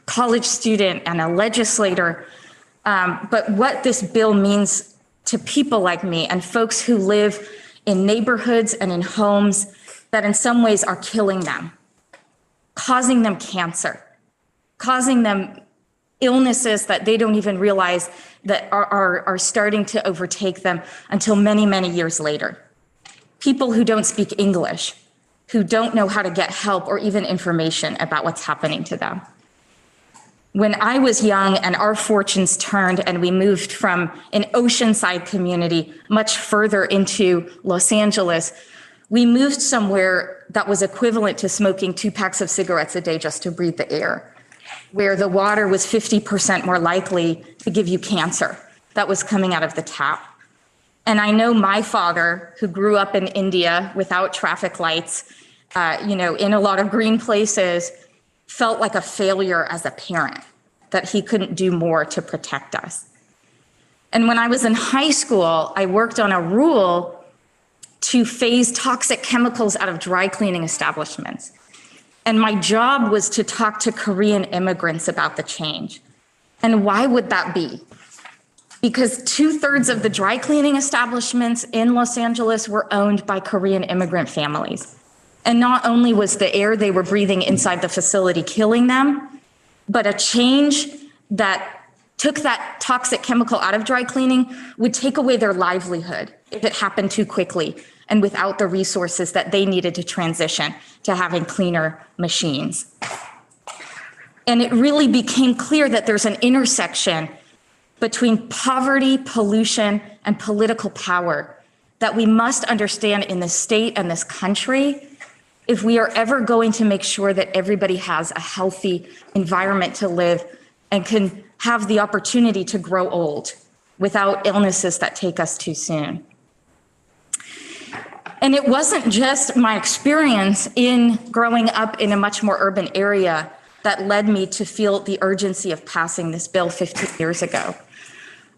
college student and a legislator, But what this bill means to people like me and folks who live in neighborhoods and in homes that in some ways are killing them, causing them cancer, causing them illnesses that they don't even realize that are starting to overtake them until many, many years later. People who don't speak English, who don't know how to get help or even information about what's happening to them. When I was young and our fortunes turned and we moved from an oceanside community much further into Los Angeles, we moved somewhere that was equivalent to smoking 2 packs of cigarettes a day just to breathe the air, where the water was 50% more likely to give you cancer that was coming out of the tap. And I know my father, who grew up in India without traffic lights, in a lot of green places, felt like a failure as a parent, that he couldn't do more to protect us. And when I was in high school, I worked on a rule to phase toxic chemicals out of dry cleaning establishments. And my job was to talk to Korean immigrants about the change. And why would that be? Because 2/3 of the dry cleaning establishments in Los Angeles were owned by Korean immigrant families. And not only was the air they were breathing inside the facility killing them, but a change that took that toxic chemical out of dry cleaning would take away their livelihood if it happened too quickly and without the resources that they needed to transition to having cleaner machines. And it really became clear that there's an intersection between poverty, pollution, and political power that we must understand in this state and this country if we are ever going to make sure that everybody has a healthy environment to live and can have the opportunity to grow old without illnesses that take us too soon. And it wasn't just my experience in growing up in a much more urban area that led me to feel the urgency of passing this bill 15 years ago.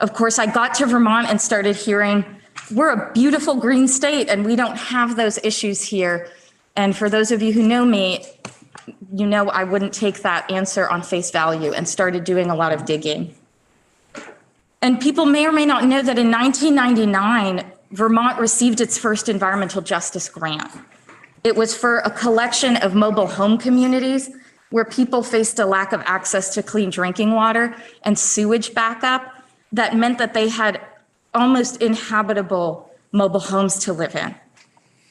Of course, I got to Vermont and started hearing, we're a beautiful green state and we don't have those issues here. And for those of you who know me, you know I wouldn't take that answer on face value and started doing a lot of digging. And people may or may not know that in 1999, Vermont received its first environmental justice grant. It was for a collection of mobile home communities where people faced a lack of access to clean drinking water and sewage backup that meant that they had almost inhabitable mobile homes to live in.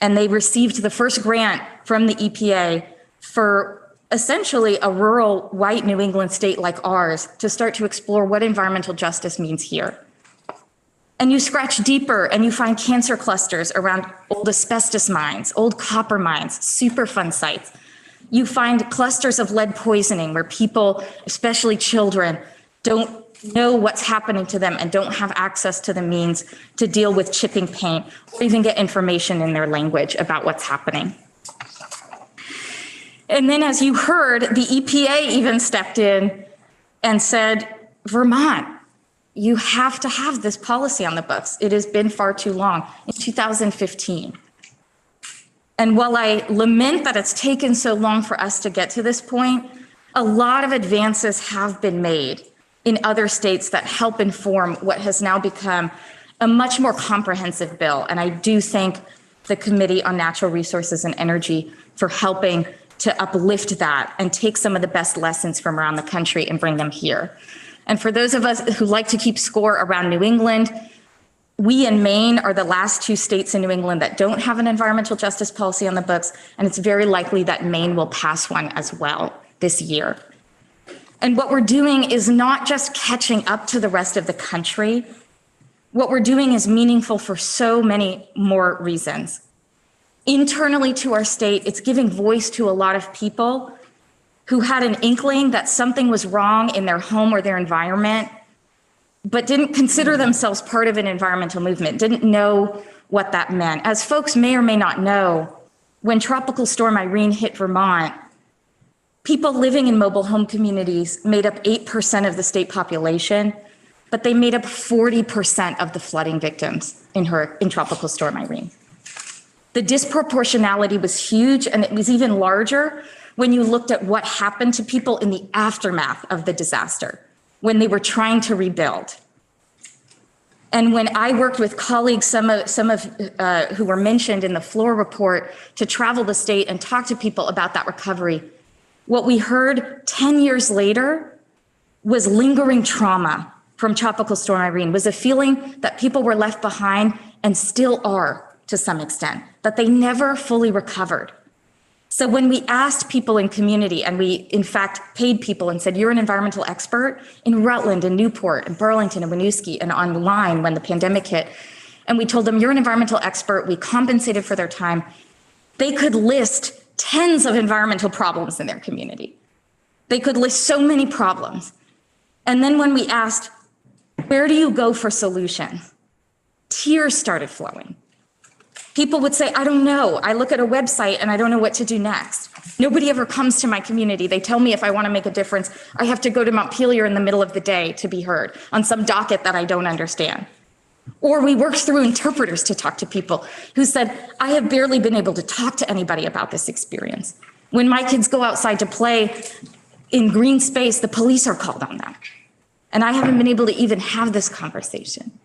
And they received the first grant from the EPA for essentially a rural white New England state like ours to start to explore what environmental justice means here. And you scratch deeper and you find cancer clusters around old asbestos mines, old copper mines, Superfund sites. You find clusters of lead poisoning where people, especially children, don't know what's happening to them and don't have access to the means to deal with chipping paint or even get information in their language about what's happening. And then, as you heard, the EPA even stepped in and said, Vermont, you have to have this policy on the books. It has been far too long, in 2015. And while I lament that it's taken so long for us to get to this point, a lot of advances have been made in other states that help inform what has now become a much more comprehensive bill. And I do thank the Committee on Natural Resources and Energy for helping to uplift that and take some of the best lessons from around the country and bring them here. And for those of us who like to keep score around New England, we in Maine are the last 2 states in New England that don't have an environmental justice policy on the books, and it's very likely that Maine will pass one as well this year. And what we're doing is not just catching up to the rest of the country. What we're doing is meaningful for so many more reasons. Internally to our state, it's giving voice to a lot of people who had an inkling that something was wrong in their home or their environment, but didn't consider themselves part of an environmental movement, didn't know what that meant. As folks may or may not know, when Tropical Storm Irene hit Vermont, people living in mobile home communities made up 8% of the state population, but they made up 40% of the flooding victims in Tropical Storm Irene. The disproportionality was huge, and it was even larger when you looked at what happened to people in the aftermath of the disaster. when they were trying to rebuild. And when I worked with colleagues, some of who were mentioned in the floor report, to travel the state and talk to people about that recovery, what we heard 10 years later was lingering trauma from Tropical Storm Irene, was a feeling that people were left behind and still are to some extent, that they never fully recovered. So when we asked people in community, and we in fact paid people and said, you're an environmental expert in Rutland and Newport and Burlington and Winooski and online when the pandemic hit, and we told them, you're an environmental expert, we compensated for their time, they could list tens of environmental problems in their community. They could list so many problems. And then when we asked, where do you go for solutions? Tears started flowing. People would say, I don't know. I look at a website and I don't know what to do next. Nobody ever comes to my community. They tell me if I want to make a difference, I have to go to Montpelier in the middle of the day to be heard on some docket that I don't understand. Or we worked through interpreters to talk to people who said, I have barely been able to talk to anybody about this experience. When my kids go outside to play in green space, the police are called on them. And I haven't been able to even have this conversation.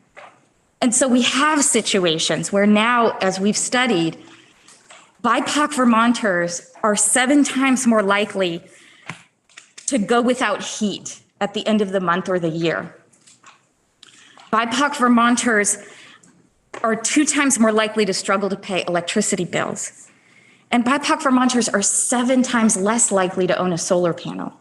And so we have situations where now, as we've studied, BIPOC Vermonters are 7 times more likely to go without heat at the end of the month or the year. BIPOC Vermonters are 2 times more likely to struggle to pay electricity bills. And BIPOC Vermonters are 7 times less likely to own a solar panel.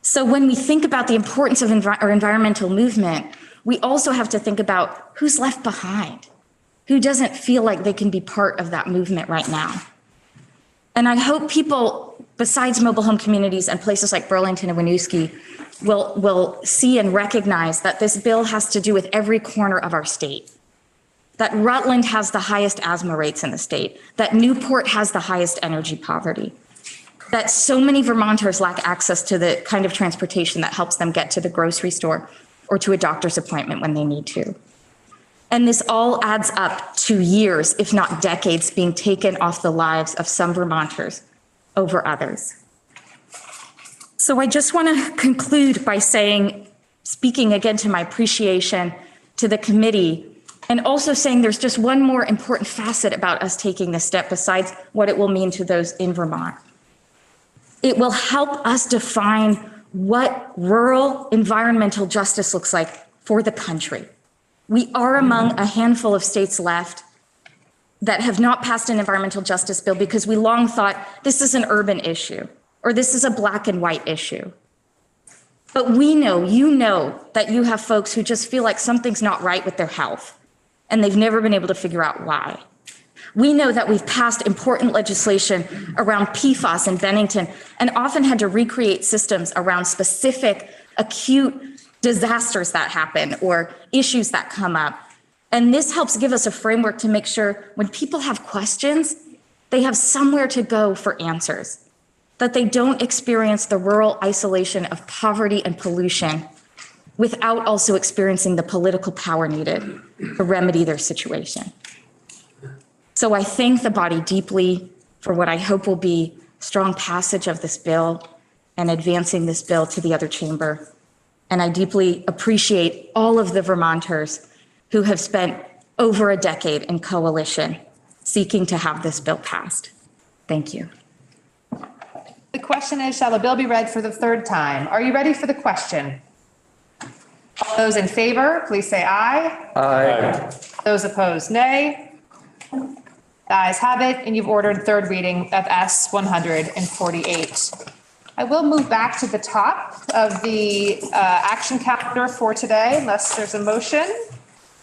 So when we think about the importance of our environmental movement, we also have to think about who's left behind, who doesn't feel like they can be part of that movement right now. And I hope people, besides mobile home communities and places like Burlington and Winooski, will see and recognize that this bill has to do with every corner of our state. That Rutland has the highest asthma rates in the state, that Newport has the highest energy poverty, that so many Vermonters lack access to the kind of transportation that helps them get to the grocery store or to a doctor's appointment when they need to. And this all adds up to years, if not decades, being taken off the lives of some Vermonters over others. So I just want to conclude by speaking again to my appreciation to the committee, and also saying there's just one more important facet about us taking this step besides what it will mean to those in Vermont. It will help us define what rural environmental justice looks like for the country. We are among a handful of states left that have not passed an environmental justice bill because we long thought this is an urban issue or this is a black and white issue. But we know, you know, that you have folks who just feel like something's not right with their health and they've never been able to figure out why. We know that we've passed important legislation around PFAS in Bennington and often had to recreate systems around specific acute disasters that happen or issues that come up. And this helps give us a framework to make sure when people have questions, they have somewhere to go for answers, that they don't experience the rural isolation of poverty and pollution without also experiencing the political power needed to remedy their situation. So I thank the body deeply for what I hope will be strong passage of this bill and advancing this bill to the other chamber. And I deeply appreciate all of the Vermonters who have spent over a decade in coalition seeking to have this bill passed. Thank you. The question is, shall the bill be read for the 3rd time? Are you ready for the question? All those in favor, please say aye. Aye. Those opposed, nay. The ayes have it, and you've ordered 3rd reading of S 148. I will move back to the top of the action calendar for today, unless there's a motion.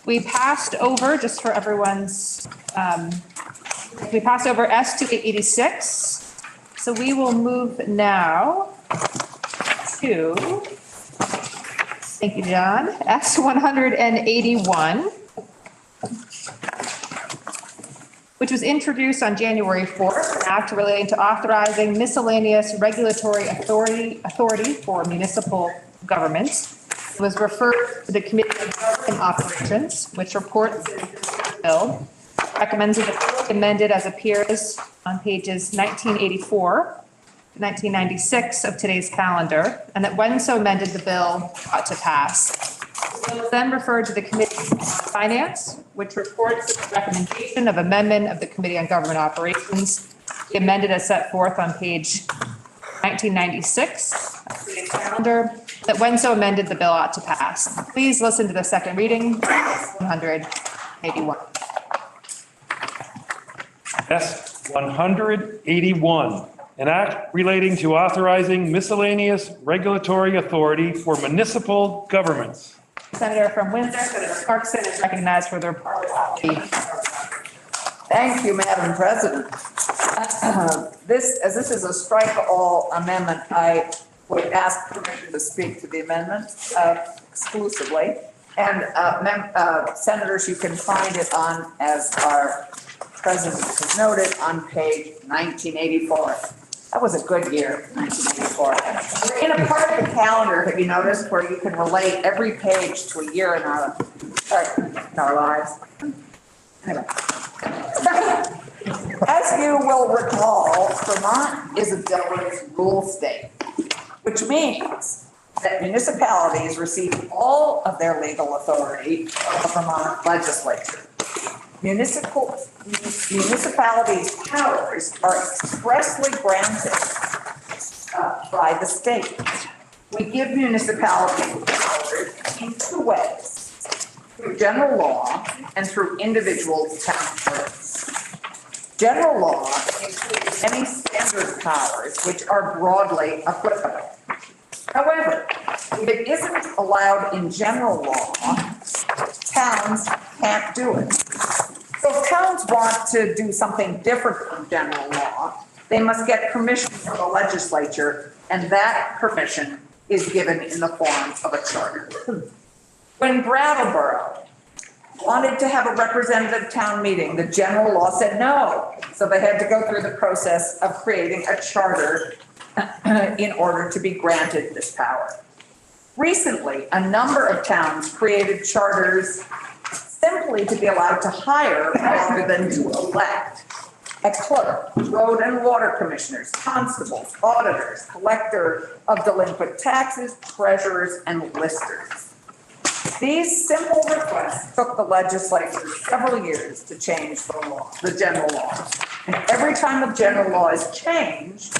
We passed over, just for everyone's, we passed over S 286. So we will move now to, thank you, John, S 181. Which was introduced on January 4th, an act relating to authorizing miscellaneous regulatory authority for municipal governments. It was referred to the Committee on Government and Operations, which reports the bill, recommends it be amended as appears on pages 1984 1996 of today's calendar, and that when so amended, the bill ought to pass. The bill is then referred to the Committee on Finance, which reports the recommendation of amendment of the Committee on Government Operations, the amended as set forth on page 1996 of today's calendar, that when so amended, the bill ought to pass. Please listen to the second reading, 181. S 181, an act relating to authorizing miscellaneous regulatory authority for municipal governments. Senator from Windsor, Senator Clarkson is recognized for the report. Thank you, Madam President. As this is a strike all amendment, I would ask permission to speak to the amendment exclusively. And senators, you can find it on, as our president has noted, on page 1984. That was a good year, 1984. We're in a part of the calendar, have you noticed, where you can relate every page to a year in our lives? Anyway. As you will recall, Vermont is a Delaware rule state, which means that municipalities receive all of their legal authority from the Vermont legislature. Municipalities' powers are expressly granted by the state. We give municipalities powers in two ways: through general law and through individual town ordinance. General law includes any standard powers which are broadly applicable. However, if it isn't allowed in general law, towns can't do it. So if towns want to do something different from general law, they must get permission from the legislature, and that permission is given in the form of a charter. When Brattleboro wanted to have a representative town meeting, the general law said no. So they had to go through the process of creating a charter in order to be granted this power. Recently, a number of towns created charters simply to be allowed to hire rather than to elect a clerk, road and water commissioners, constables, auditors, collector of delinquent taxes, treasurers, and listers. These simple requests took the legislature several years to change the law, the general law. And every time the general law is changed,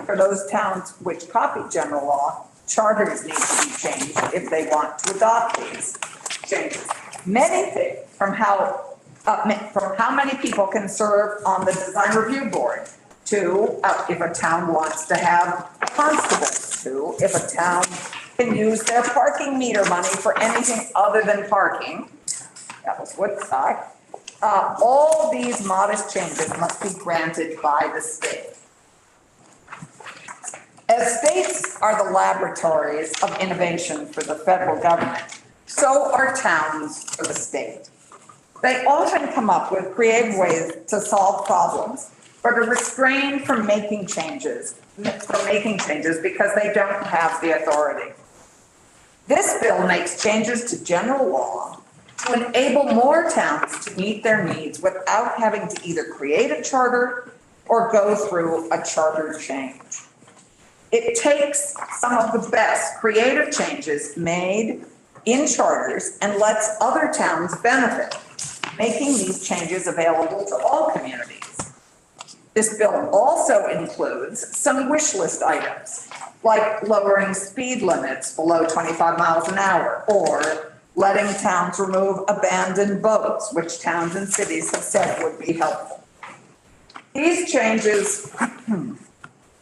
for those towns which copy general law, charters need to be changed if they want to adopt these changes. Many things from how many people can serve on the design review board to if a town wants to have constables, to if a town can use their parking meter money for anything other than parking. That was Woodstock. All these modest changes must be granted by the state. As states are the laboratories of innovation for the federal government, so are towns for the state. They often come up with creative ways to solve problems, but are restrained from making changes because they don't have the authority. This bill makes changes to general law to enable more towns to meet their needs without having to either create a charter or go through a charter change. It takes some of the best creative changes made in charters and lets other towns benefit, making these changes available to all communities. This bill also includes some wish list items, like lowering speed limits below 25 miles an hour, or letting towns remove abandoned boats, which towns and cities have said would be helpful. These changes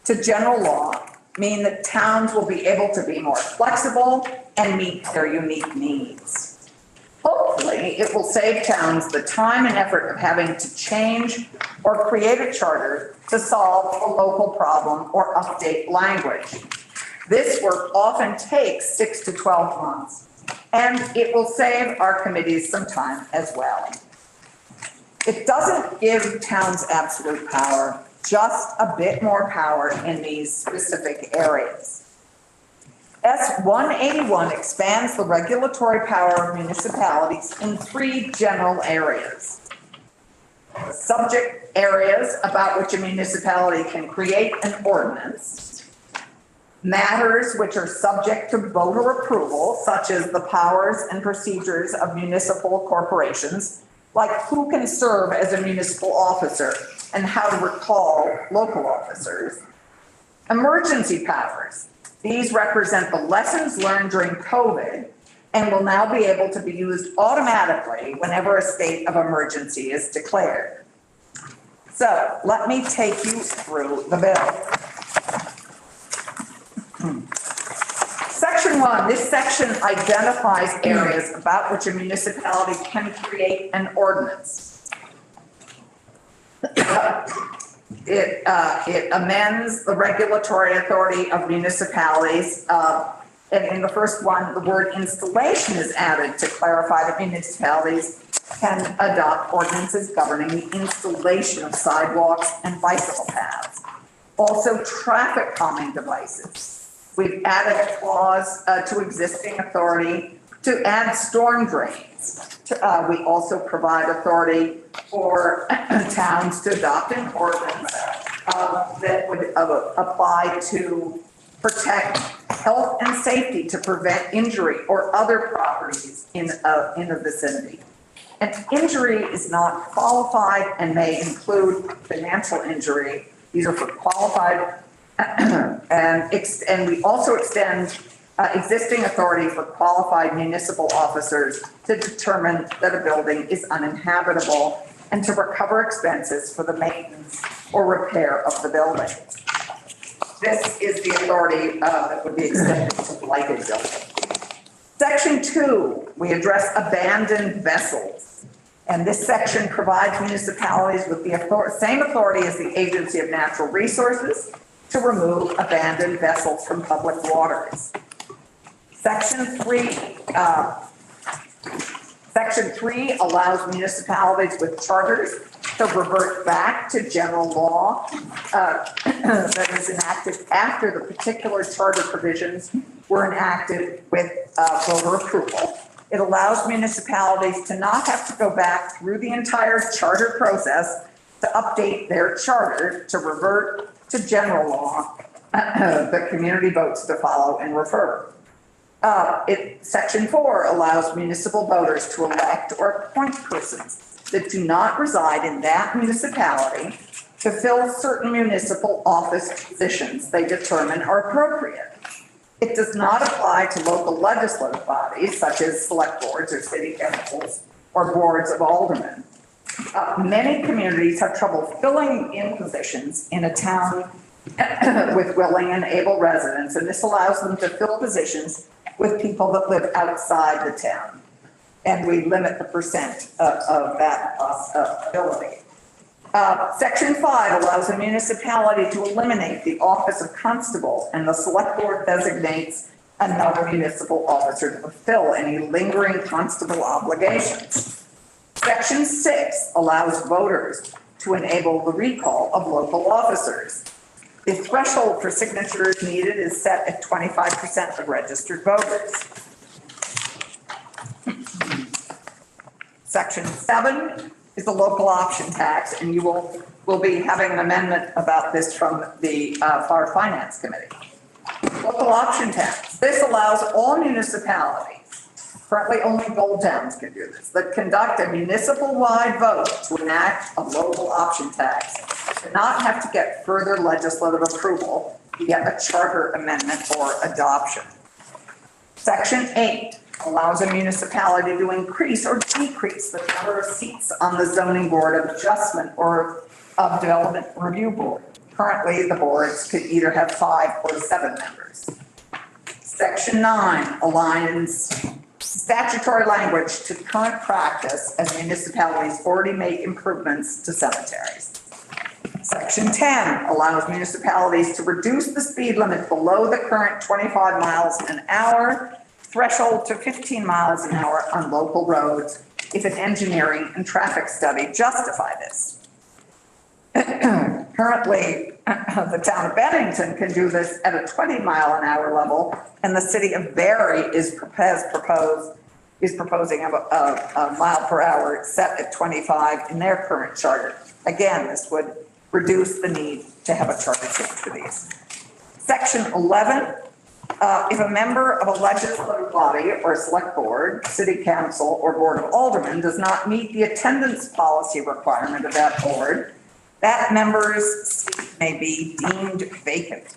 to general law mean that towns will be able to be more flexible and meet their unique needs. Hopefully, it will save towns the time and effort of having to change or create a charter to solve a local problem or update language. This work often takes 6 to 12 months, and it will save our committees some time as well. It doesn't give towns absolute power, just a bit more power in these specific areas. S 181 expands the regulatory power of municipalities in 3 general areas. subject areas about which a municipality can create an ordinance, matters which are subject to voter approval, such as the powers and procedures of municipal corporations, like who can serve as a municipal officer and how to recall local officers. Emergency powers. These represent the lessons learned during COVID and will now be able to be used automatically whenever a state of emergency is declared. So let me take you through the bill. Section 1, this section identifies areas about which a municipality can create an ordinance. It amends the regulatory authority of municipalities. And in the first one, the word installation is added to clarify that municipalities can adopt ordinances governing the installation of sidewalks and bicycle paths. Also, traffic calming devices. We've added a clause to existing authority to add storm drains. We also provide authority for towns to adopt an ordinance that would apply to protect health and safety, to prevent injury or other properties in a vicinity. An injury is not qualified and may include financial injury. These are for qualified, and we also extend existing authority for qualified municipal officers to determine that a building is uninhabitable and to recover expenses for the maintenance or repair of the building. This is the authority that would be extended to blighted buildings. Section 2, we address abandoned vessels. And this section provides municipalities with the same authority as the Agency of Natural Resources to remove abandoned vessels from public waters. Section 3 allows municipalities with charters to revert back to general law that is enacted after the particular charter provisions were enacted with voter approval. It allows municipalities to not have to go back through the entire charter process to update their charter to revert to general law the community votes to follow and refer. Section 4 allows municipal voters to elect or appoint persons that do not reside in that municipality to fill certain municipal office positions they determine are appropriate. It does not apply to local legislative bodies such as select boards or city councils or boards of aldermen. Many communities have trouble filling in positions in a town with willing and able residents, and this allows them to fill positions with people that live outside the town. And we limit the percent of that ability. Section 5 allows a municipality to eliminate the office of constable, and the select board designates another municipal officer to fulfill any lingering constable obligations. Section 6 allows voters to enable the recall of local officers. The threshold for signatures needed is set at 25% of registered voters. Section 7 is the local option tax, and you will be having an amendment about this from the Far Finance Committee. Local option tax. This allows all municipalities, currently only gold towns can do this, that conduct a municipal-wide vote to enact a local option tax to not have to get further legislative approval to get a charter amendment or adoption. Section 8 allows a municipality to increase or decrease the number of seats on the zoning board of adjustment or of development review board. Currently, the boards could either have 5 or 7 members. Section 9 aligns statutory language to current practice as municipalities already make improvements to cemeteries. Section 10 allows municipalities to reduce the speed limit below the current 25 miles an hour threshold to 15 miles an hour on local roads if an engineering and traffic study justify this. Currently, the town of Bennington can do this at a 20-mile-an-hour level, and the city of Barry has proposed is proposing a mile per hour set at 25 in their current charter. Again, this would reduce the need to have a charter change for these. Section 11, if a member of a legislative body or select board, city council, or board of aldermen does not meet the attendance policy requirement of that board, that member's seat may be deemed vacant.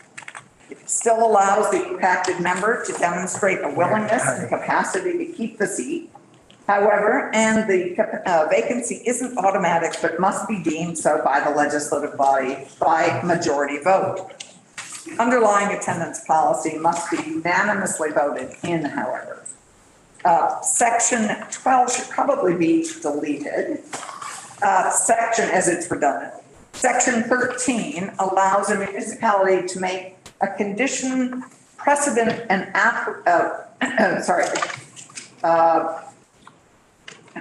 It still allows the impacted member to demonstrate a willingness and capacity to keep the seat. However, and the vacancy isn't automatic, but must be deemed so by the legislative body by majority vote. The underlying attendance policy must be unanimously voted in, however. Section 12 should probably be deleted. Section, as it's redundant. Section 13 allows a municipality to make a condition precedent and an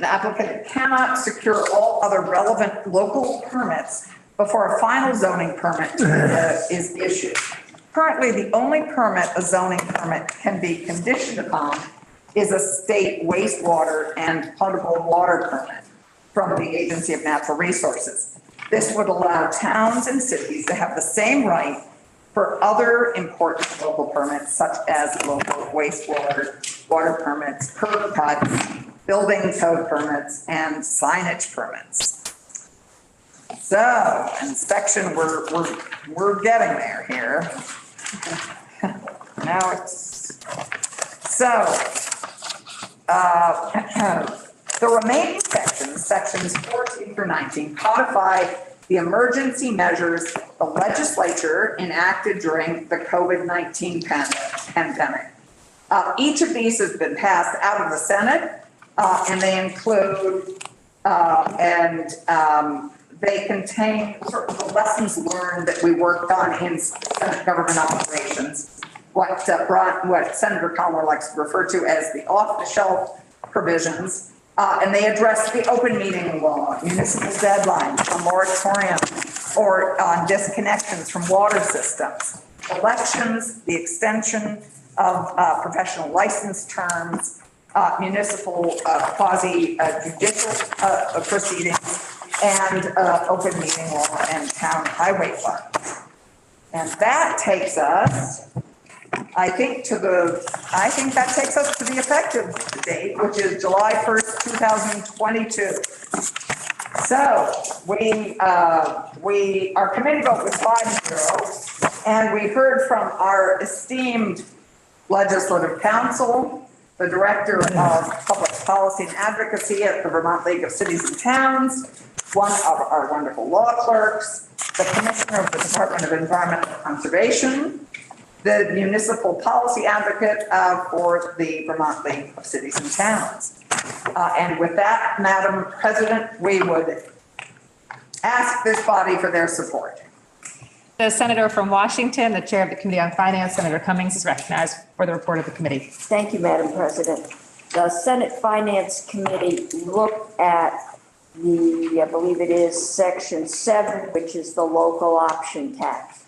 applicant cannot secure all other relevant local permits before a final zoning permit is issued. Currently, the only permit a zoning permit can be conditioned upon is a state wastewater and potable water permit from the Agency of Natural Resources. This would allow towns and cities to have the same right for other important local permits, such as local wastewater, water permits, curb cuts, building code permits, and signage permits. So, inspection, we're getting there here. Now it's, so, the remaining sections 14 through 19, codify the emergency measures the legislature enacted during the COVID-19 pandemic. Each of these has been passed out of the Senate, and they include, they contain sort of the lessons learned that we worked on in Senate government operations, what Senator Conner likes to refer to as the off-the-shelf provisions. And they address the open meeting law, municipal deadlines, a moratorium, or on disconnections from water systems, elections, the extension of professional license terms, municipal quasi-judicial proceedings, and open meeting law and town highway funds. And that takes us, I think that takes us to the effective date, which is July 1st, 2022. So our committee vote was 5-0, and we heard from our esteemed legislative counsel, the director of public policy and advocacy at the Vermont League of Cities and Towns, one of our wonderful law clerks, the commissioner of the Department of Environmental Conservation, the municipal policy advocate for the Vermont League of Cities and Towns. And with that, Madam President, we would ask this body for their support. The senator from Washington, the chair of the Committee on Finance, Senator Cummings, is recognized for the report of the committee. Thank you, Madam President. The Senate Finance Committee looked at I believe it is Section 7, which is the local option tax.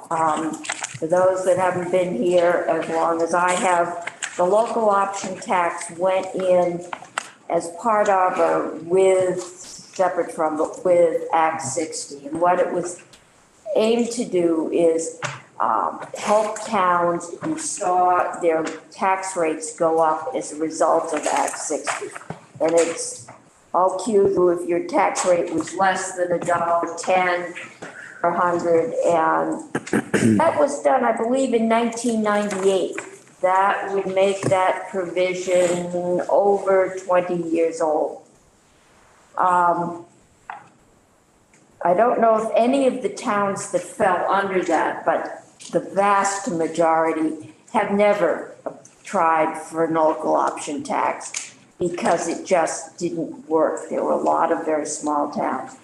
For those that haven't been here as long as I have, the local option tax went in as part of separate from, but with Act 60. And what it was aimed to do is help towns who saw their tax rates go up as a result of Act 60. And it's all cued if your tax rate was less than $1.10 per 100. And that was done, I believe, in 1998. That would make that provision over 20 years old. I don't know if any of the towns that fell under that, but the vast majority have never tried for an local option tax because it just didn't work. There were a lot of very small towns.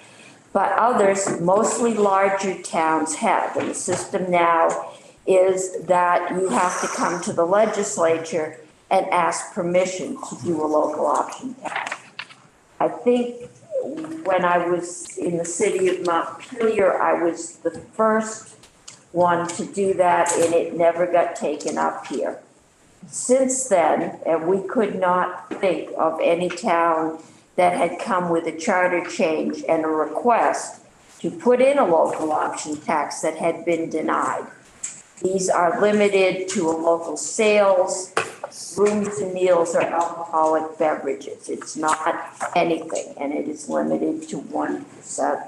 But others, mostly larger towns, have. And the system now is that you have to come to the legislature and ask permission to do a local option tax. I think when I was in the city of Montpelier, I was the first one to do that, and it never got taken up here. Since then, and we could not think of any town that had come with a charter change and a request to put in a local option tax that had been denied. These are limited to a local sales, rooms and meals, or alcoholic beverages. It's not anything, and it is limited to 1%.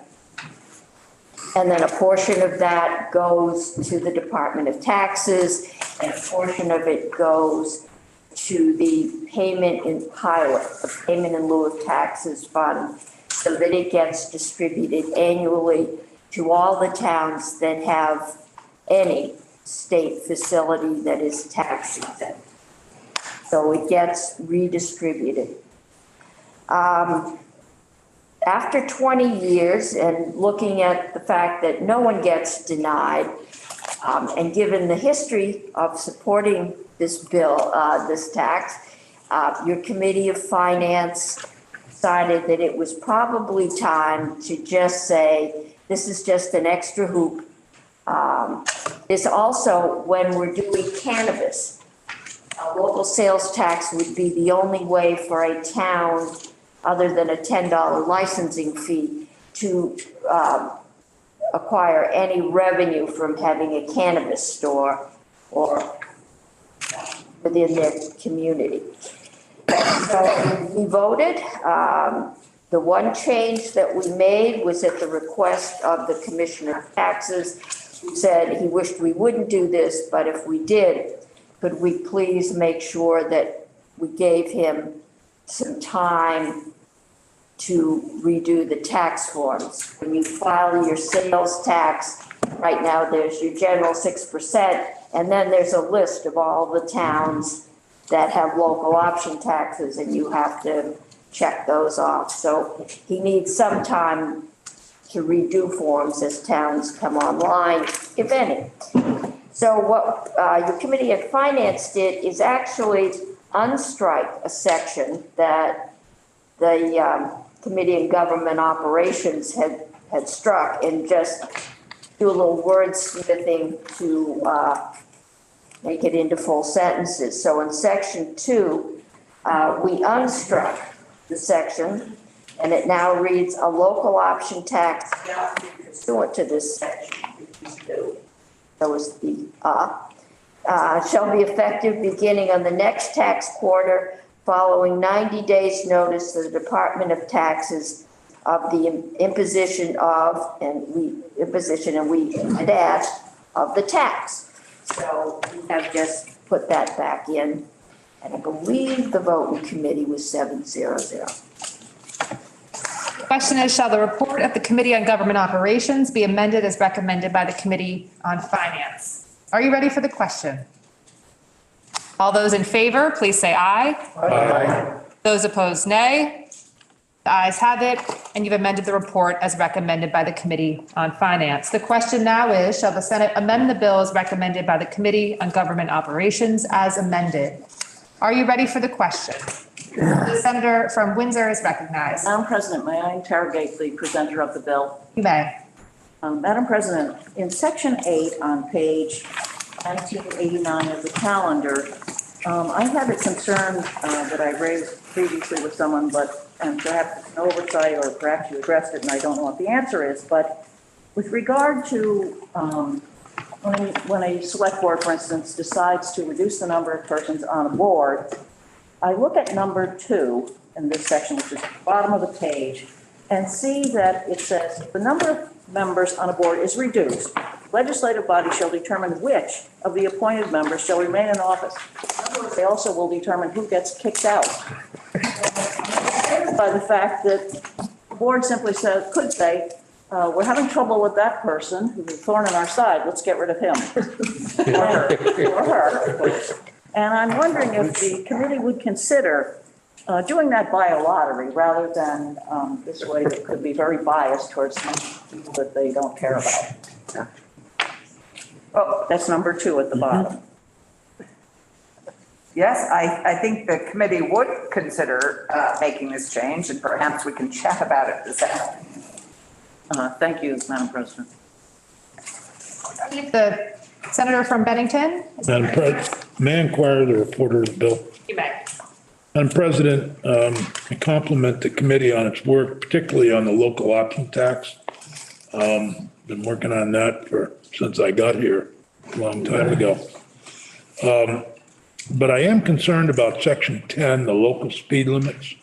And then a portion of that goes to the Department of Taxes, and a portion of it goes to the payment in pilot, the payment in lieu of taxes fund, so that it gets distributed annually to all the towns that have any state facility that is tax exempt. So it gets redistributed. After 20 years and looking at the fact that no one gets denied, and given the history of supporting this bill, this tax, your Committee of Finance decided that it was probably time to just say, this is just an extra hoop. This also, when we're doing cannabis, a local sales tax would be the only way for a town, other than a $10 licensing fee, to acquire any revenue from having a cannabis store or within their community. So we voted. The one change that we made was at the request of the Commissioner of Taxes, who said he wished we wouldn't do this, but if we did, could we please make sure that we gave him some time to redo the tax forms. When you file your sales tax, right now there's your general 6%, and then there's a list of all the towns that have local option taxes, and you have to check those off. So he needs some time to redo forms as towns come online, if any. So what your Committee of Finance did is actually unstrike a section that the Committee on Government Operations had struck, and just do a little wordsmithing to make it into full sentences. So in section 2, we unstruck the section, and it now reads, a local option tax pursuant to this section. That was the shall be effective beginning on the next tax quarter following 90 days notice to the Department of Taxes of the imposition of, and we add of the tax. So we have just put that back in, and I believe the vote in committee was 7-0-0. The question is, shall the report of the Committee on Government Operations be amended as recommended by the Committee on Finance? Are you ready for the question? All those in favor, please say aye. Aye. Those opposed, nay. The ayes have it, and you've amended the report as recommended by the Committee on Finance. The question now is, shall the Senate amend the bill as recommended by the Committee on Government Operations as amended? Are you ready for the question? The senator from Windsor is recognized. Madam President, may I interrogate the presenter of the bill? You may. Madam President, in section 8 on page 1989 of the calendar, I have a concern that I raised previously with someone, and perhaps it's an oversight, or perhaps you addressed it and I don't know what the answer is, but with regard to when a select board, for instance, decides to reduce the number of persons on a board, I look at number 2 in this section, which is at the bottom of the page, and see that it says the number of members on a board is reduced. Legislative body shall determine which of the appointed members shall remain in office. In other words, they also will determine who gets kicked out. By the fact that the board simply could say, we're having trouble with that person who's a thorn in our side, let's get rid of him. Or her. And I'm wondering if the committee would consider doing that by a lottery rather than this way that could be very biased towards people that they don't care about. Oh, that's number 2 at the bottom. Yes, I think the committee would consider making this change, and perhaps we can chat about it this afternoon. Thank you, Madam President. The senator from Bennington. Madam may I inquire the reporter of the bill? You may. Madam President, I compliment the committee on its work, particularly on the local option tax. Been working on that since I got here a long time ago. But I am concerned about section 10, the local speed limits.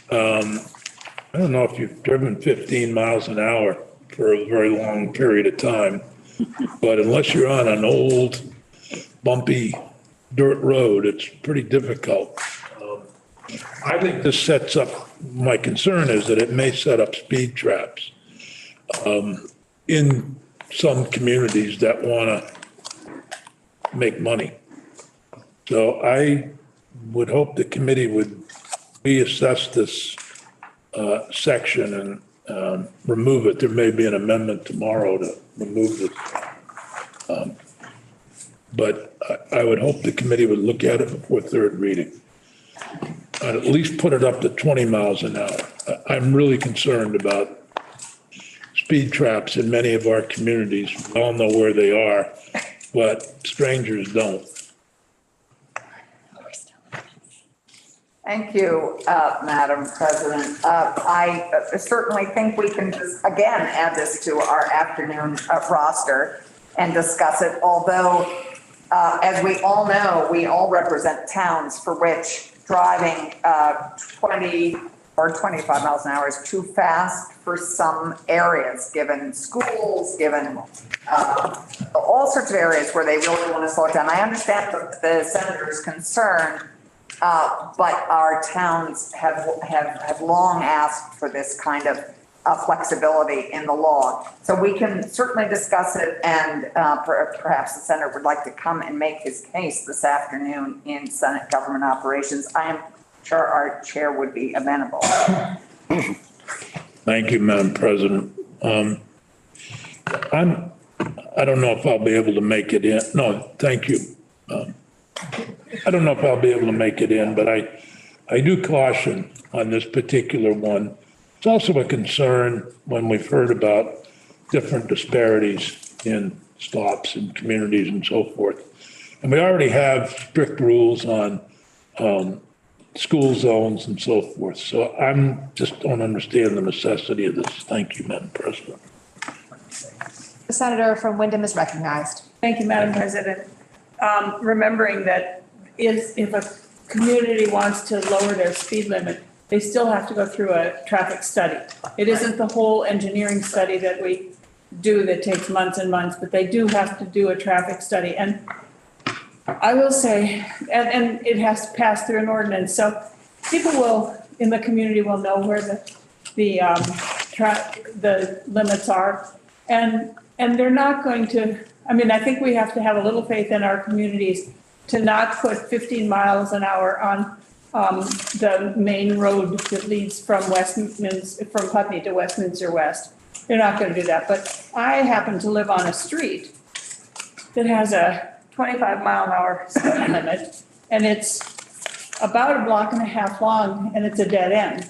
I don't know if you've driven 15 miles an hour for a very long period of time, but unless you're on an old bumpy dirt road, it's pretty difficult. I think this sets up, my concern is that it may set up speed traps in some communities that want to make money. So I would hope the committee would reassess this section and remove it. There may be an amendment tomorrow to remove this. But I would hope the committee would look at it before third reading. I'd at least put it up to 20 miles an hour. I'm really concerned about speed traps in many of our communities. We all know where they are, but strangers don't. Thank you, Madam President. I certainly think we can just, again, add this to our afternoon roster and discuss it, although, as we all know, we all represent towns for which driving 20 or 25 miles an hour is too fast for some areas, given schools, given all sorts of areas where they really want to slow it down. I understand the senator's concern, but our towns have long asked for this kind of flexibility in the law. So we can certainly discuss it, and perhaps the senator would like to come and make his case this afternoon in Senate Government Operations. I am sure our chair would be amenable. Thank you, Madam President. I don't know if I'll be able to make it in. No, thank you. I don't know if I'll be able to make it in, but I do caution on this particular one. It's also a concern when we've heard about different disparities in stops in communities and so forth. And we already have strict rules on school zones and so forth. So I'm just don't understand the necessity of this. Thank you, Madam President. The senator from Wyndham is recognized. Thank you, Madam President. Remembering that if a community wants to lower their speed limit, they still have to go through a traffic study. It isn't the whole engineering study that we do that takes months and months, but they do have to do a traffic study. And I will say, and it has to pass through an ordinance. So people in the community will know where the limits are. And they're not going to, I think we have to have a little faith in our communities to not put 15 miles an hour on the main road that leads from from Putney to Westminster West. They're not going to do that. But I happen to live on a street that has a 25 mile an hour speed limit, and it's about a block and a half long, and it's a dead end.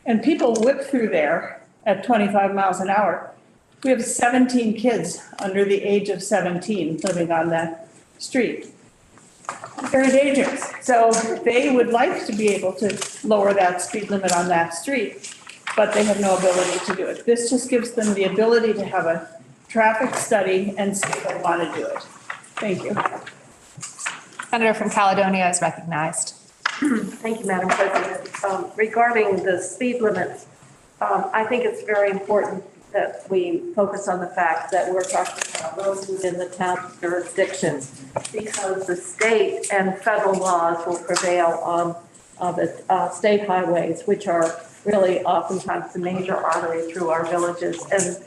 And people whip through there at 25 miles an hour. We have 17 kids under the age of 17 living on that street. Very dangerous. So they would like to be able to lower that speed limit on that street, but they have no ability to do it. This just gives them the ability to have a traffic study and see if they want to do it. Thank you. Senator from Caledonia is recognized. Thank you, Madam President. Regarding the speed limits, I think it's very important that we focus on the fact that we're talking about those within the town's jurisdiction, because the state and federal laws will prevail on the state highways, which are really oftentimes the major artery through our villages. And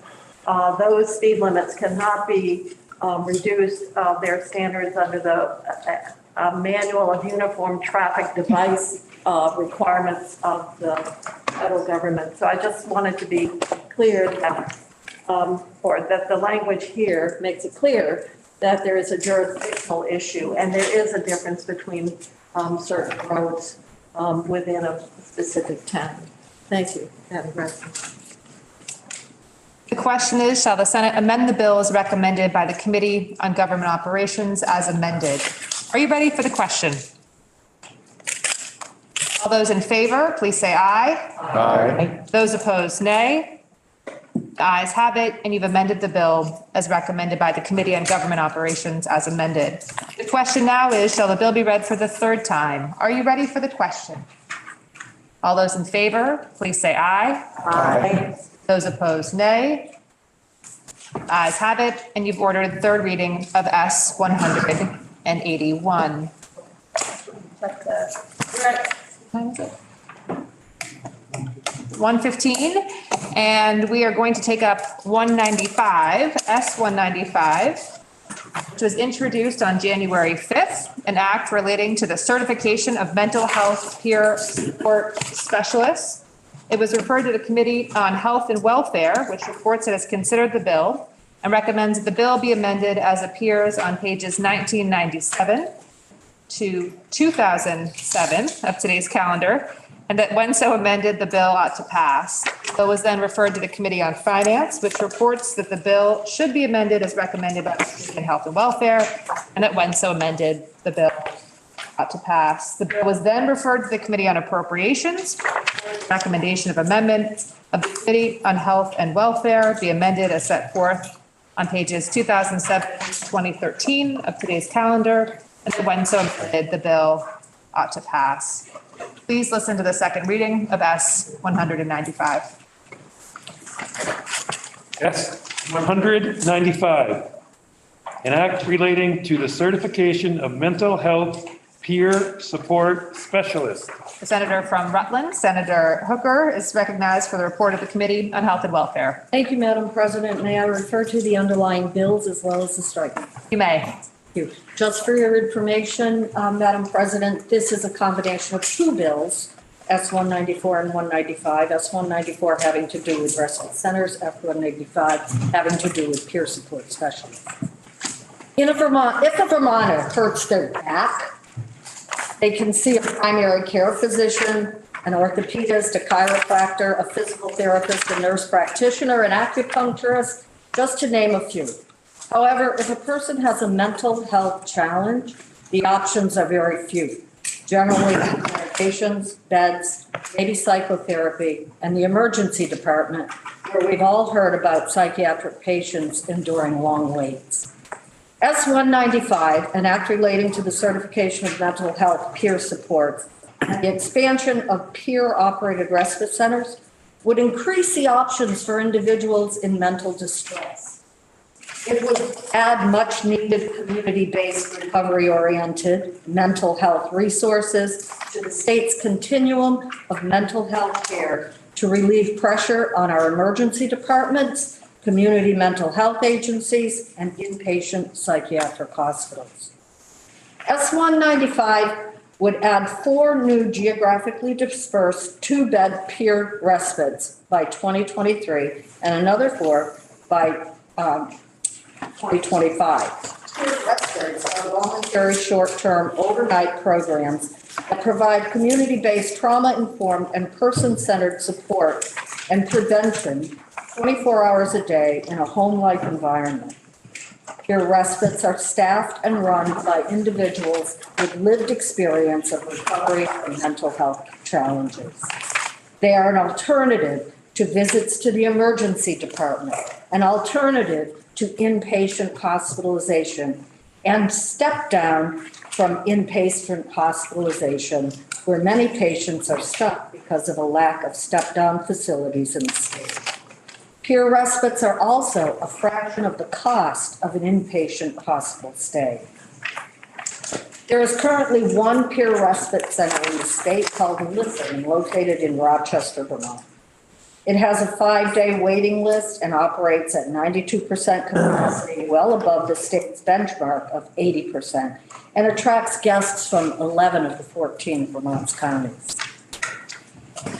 those speed limits cannot be reduced, their standards under the Manual of Uniform Traffic Device requirements of the federal government. So I just wanted to be clear that, or that the language here makes it clear that there is a jurisdictional issue, and there is a difference between certain roads within a specific town. Thank you, Madam President. The question is, shall the Senate amend the bill as recommended by the Committee on Government Operations as amended? Are you ready for the question? All those in favor, please say aye. Aye. Those opposed, nay. The ayes have it, and you've amended the bill as recommended by the Committee on Government Operations as amended. The question now is, shall the bill be read for the third time? Are you ready for the question? All those in favor, please say aye. Aye. Those opposed, nay. The ayes have it, and you've ordered third reading of S 181. Check that. 1:15, and we are going to take up 195, S 195, which was introduced on January 5th, an act relating to the certification of mental health peer support specialists. It was referred to the Committee on Health and Welfare, which reports it has considered the bill and recommends that the bill be amended as appears on pages 1997 to 2007 of today's calendar, and that when so amended, the bill ought to pass. The bill was then referred to the Committee on Finance, which reports that the bill should be amended as recommended by the Committee on Health and Welfare, and that when so amended, the bill ought to pass. The bill was then referred to the Committee on Appropriations. Recommendation of amendment of the Committee on Health and Welfare be amended as set forth on pages 2007 to 2013 of today's calendar, and that when so amended, the bill ought to pass. Please listen to the second reading of S 195. S 195, an act relating to the certification of mental health peer support specialists. The senator from Rutland, Senator Hooker, is recognized for the report of the Committee on Health and Welfare. Thank you, Madam President. May I refer to the underlying bills as well as the striking? You may. Just for your information, Madam President, this is a combination of two bills, S 194 and 195. S 194 having to do with respite centers, F 185 having to do with peer support specialists. If a Vermonter hurts their back, they can see a primary care physician, an orthopedist, a chiropractor, a physical therapist, a nurse practitioner, an acupuncturist, just to name a few. However, if a person has a mental health challenge, the options are very few. Generally, medications, beds, maybe psychotherapy, and the emergency department, where we've all heard about psychiatric patients enduring long waits. S 195, an act relating to the certification of mental health peer support, and the expansion of peer-operated respite centers would increase the options for individuals in mental distress. It would add much-needed community-based recovery-oriented mental health resources to the state's continuum of mental health care to relieve pressure on our emergency departments, community mental health agencies, and inpatient psychiatric hospitals. S 195 would add 4 new geographically dispersed 2-bed peer respites by 2023 and another 4 by 2025. Peer respites are voluntary short-term overnight programs that provide community-based trauma-informed and person-centered support and prevention 24 hours a day in a home-like environment. Peer respites are staffed and run by individuals with lived experience of recovery from mental health challenges. They are an alternative to visits to the emergency department, an alternative to inpatient hospitalization, and step down from inpatient hospitalization, where many patients are stuck because of a lack of step-down facilities in the state. Peer respites are also a fraction of the cost of an inpatient hospital stay. There is currently one peer respite center in the state called Listen, located in Rochester, Vermont. It has a 5-day waiting list and operates at 92% capacity, well above the state's benchmark of 80%, and attracts guests from 11 of the 14 Vermont's counties.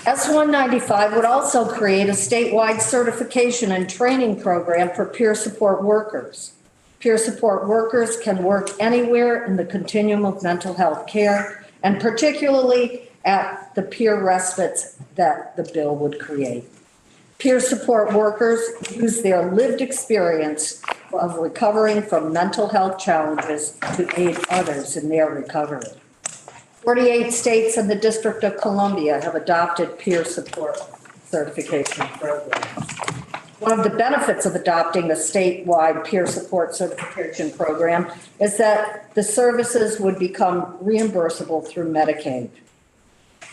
S 195 would also create a statewide certification and training program for peer support workers. Peer support workers can work anywhere in the continuum of mental health care, and particularly at the peer respites that the bill would create. Peer support workers use their lived experience of recovering from mental health challenges to aid others in their recovery. 48 states and the District of Columbia have adopted peer support certification programs. One of the benefits of adopting a statewide peer support certification program is that the services would become reimbursable through Medicaid.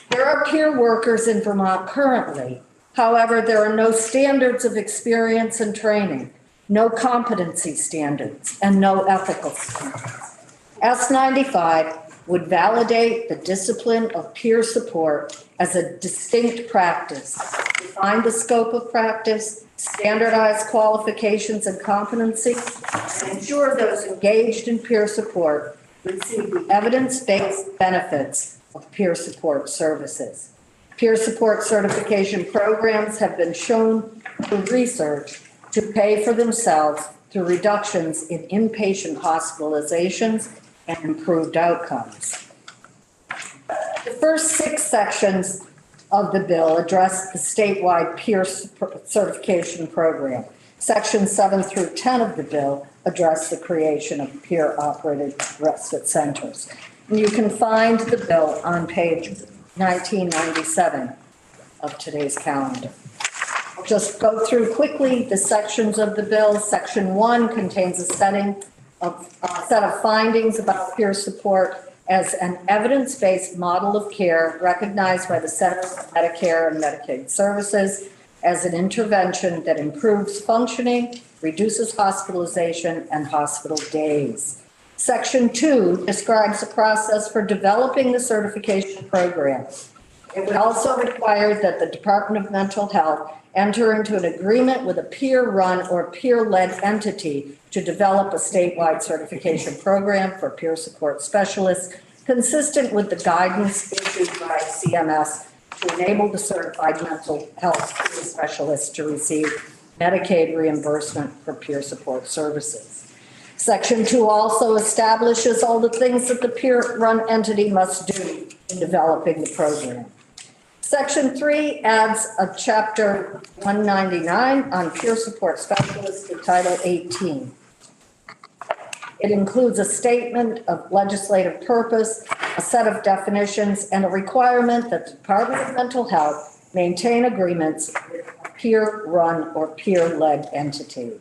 There are peer workers in Vermont currently. However, there are no standards of experience and training, no competency standards, and no ethical standards. S95 would validate the discipline of peer support as a distinct practice, define the scope of practice, standardize qualifications and competency, and ensure those engaged in peer support receive the evidence-based benefits of peer support services. Peer support certification programs have been shown through research to pay for themselves through reductions in inpatient hospitalizations and improved outcomes. The first 6 sections of the bill address the statewide peer certification program. Sections 7 through 10 of the bill address the creation of peer-operated respite centers. And you can find the bill on page 1997 of today's calendar. I'll just go through quickly the sections of the bill. Section 1 contains a set of findings about peer support as an evidence-based model of care recognized by the Centers for Medicare and Medicaid Services as an intervention that improves functioning, reduces hospitalization and hospital days. Section 2 describes the process for developing the certification program. It would also require that the Department of Mental Health enter into an agreement with a peer-run or peer-led entity to develop a statewide certification program for peer support specialists consistent with the guidance issued by CMS to enable the certified mental health peer specialists to receive Medicaid reimbursement for peer support services. Section 2 also establishes all the things that the peer-run entity must do in developing the program. Section 3 adds a chapter 199 on peer support specialists to Title 18. It includes a statement of legislative purpose, a set of definitions, and a requirement that the Department of Mental Health maintain agreements with a peer-run or peer-led entity.